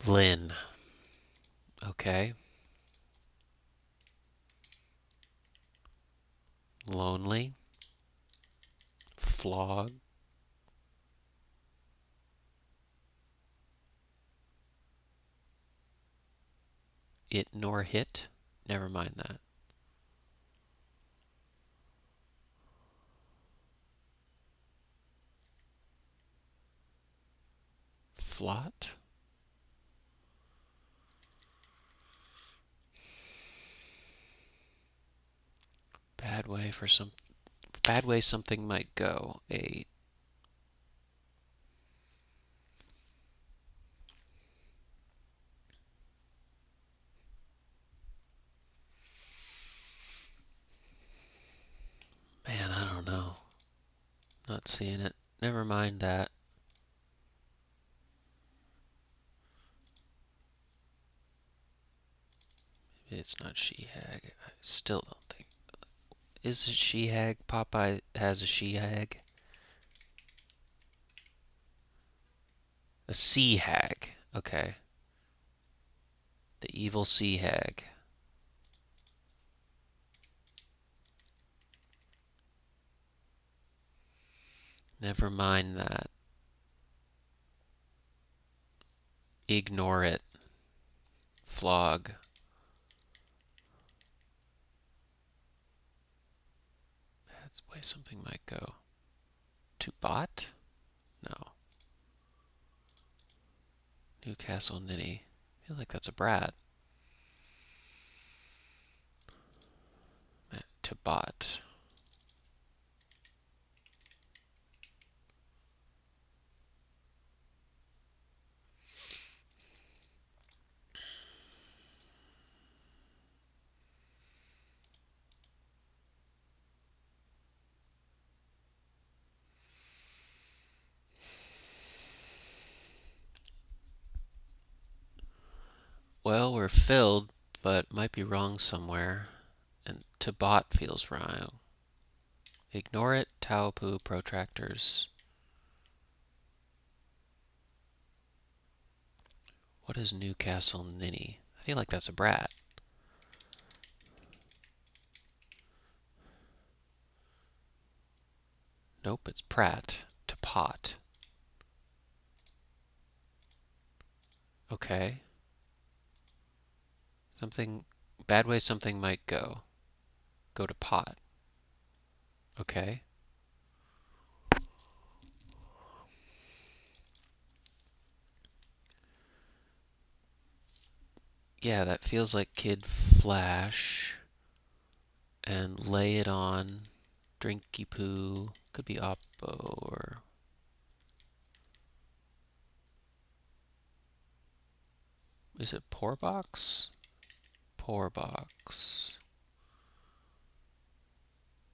Lynn. Okay. Lonely. Flog. It nor hit. Never mind that. Flot. Bad way for some. Bad way something might go. A. Man, I don't know. Not seeing it. Never mind that. Maybe it's not she hag. I still don't think. Is it she hag? Popeye has a she hag. A sea hag. Okay. The evil sea hag. Never mind that. Ignore it. Flog. That's the way something might go. To bot? No. Newcastle Ninny. I feel like that's a brat. To bot. Well, we're filled, but might be wrong somewhere. And to bot feels wrong. Ignore it. Taupo protractors. What is Newcastle Ninny? I feel like that's a brat. Nope, it's Pratt. To pot. Okay. Something. Bad way something might go. Go to pot. Okay. Yeah, that feels like Kid Flash. And lay it on. Drinky poo. Could be Oppo or. Is it Poor Box? Poor Box.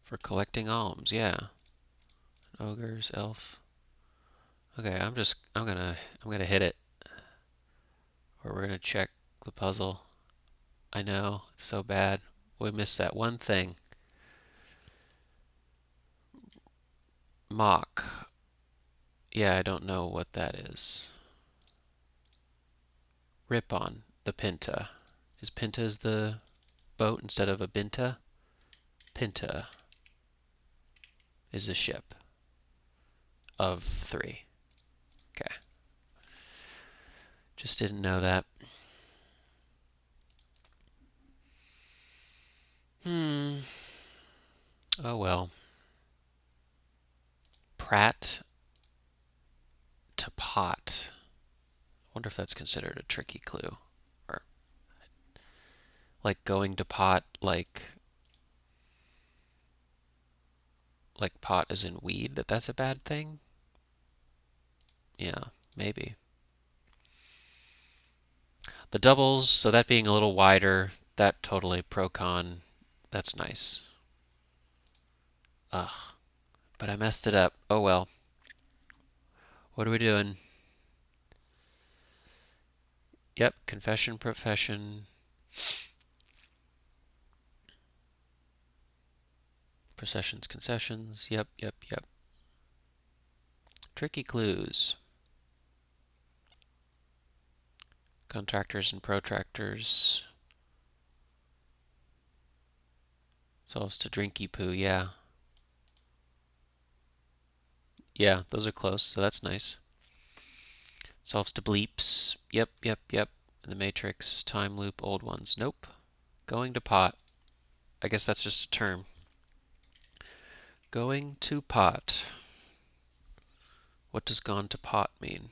For collecting alms, yeah. Ogres, elf. Okay, I'm gonna hit it. Or we're gonna check the puzzle. I know, it's so bad. We missed that one thing. Mock. Yeah, I don't know what that is. Ripon, the Pinta. Is Pinta's the boat instead of a Binta? Pinta is a ship of 3. Okay. Just didn't know that. Oh well. Pratt to pot. I wonder if that's considered a tricky clue. Or like going to pot, like pot as in weed, that's a bad thing? Yeah, maybe. The doubles, so that being a little wider, that totally pro-con. That's nice. Ugh, but I messed it up. Oh well. What are we doing? Yep, confession, profession. Processions, concessions. Yep, yep, yep. Tricky clues. Contractors and protractors. Solves to drinky poo, yeah. Yeah, those are close, so that's nice. Solves to bleeps. Yep, yep, yep. The Matrix, time loop, old ones. Nope. Going to pot. I guess that's just a term. Going to pot. What does gone to pot mean?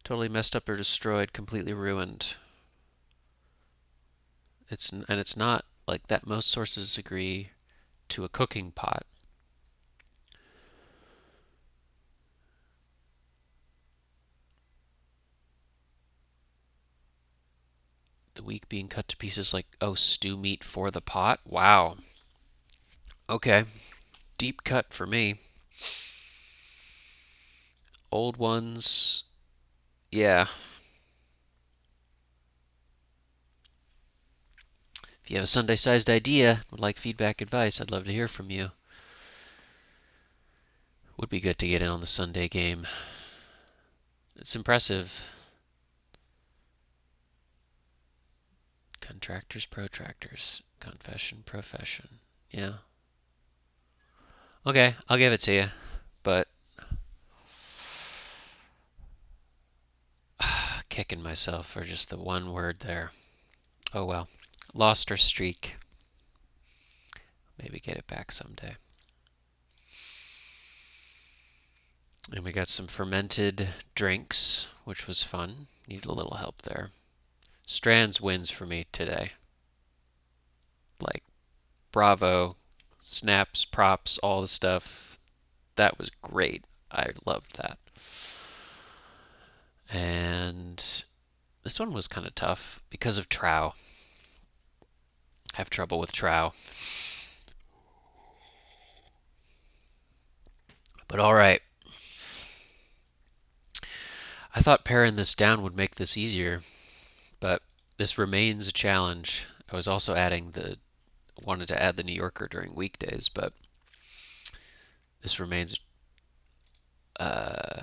Totally messed up or destroyed, completely ruined. It's not like that. Most sources agree to a cooking pot. The weak being cut to pieces like, oh, stew meat for the pot? Wow. Okay. Deep cut for me. Old ones, yeah. If you have a Sunday-sized idea, would like feedback, advice, I'd love to hear from you. Would be good to get in on the Sunday game. It's impressive. Contractors, protractors. Confession, profession. Yeah. Okay, I'll give it to you. But kicking myself for just the one word there. Oh well. Lost our streak. Maybe get it back someday. And we got some fermented drinks, which was fun. Need a little help there. Strands wins for me today. Like, bravo, snaps, props, all the stuff. That was great. I loved that. And this one was kind of tough because of trow. I have trouble with trow. But all right. I thought paring this down would make this easier, but this remains a challenge. I was also wanted to add the New Yorker during weekdays, but this remains uh,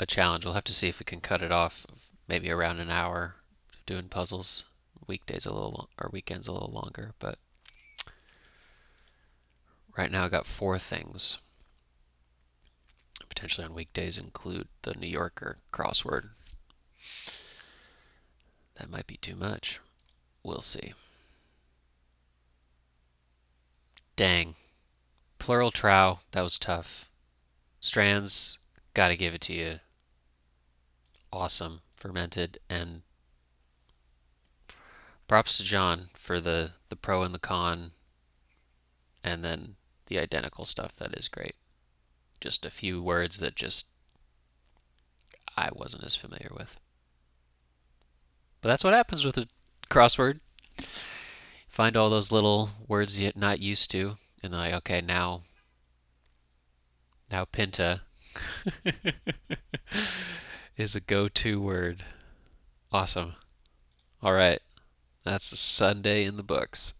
a challenge. We'll have to see if we can cut it off maybe around an hour doing puzzles. Weekdays a little or weekends a little longer, but right now I got 4 things. Potentially on weekdays include the New Yorker crossword. That might be too much. We'll see. Dang. Plural trow, that was tough. Strands, gotta give it to you. Awesome. Fermented, and props to John for the pro and the con, and then the identical stuff. That is great. Just a few words that just I wasn't as familiar with. But that's what happens with a crossword. Find all those little words you're not used to, and like, okay, now Pinta is a go-to word. Awesome. All right. That's a Sunday in the books.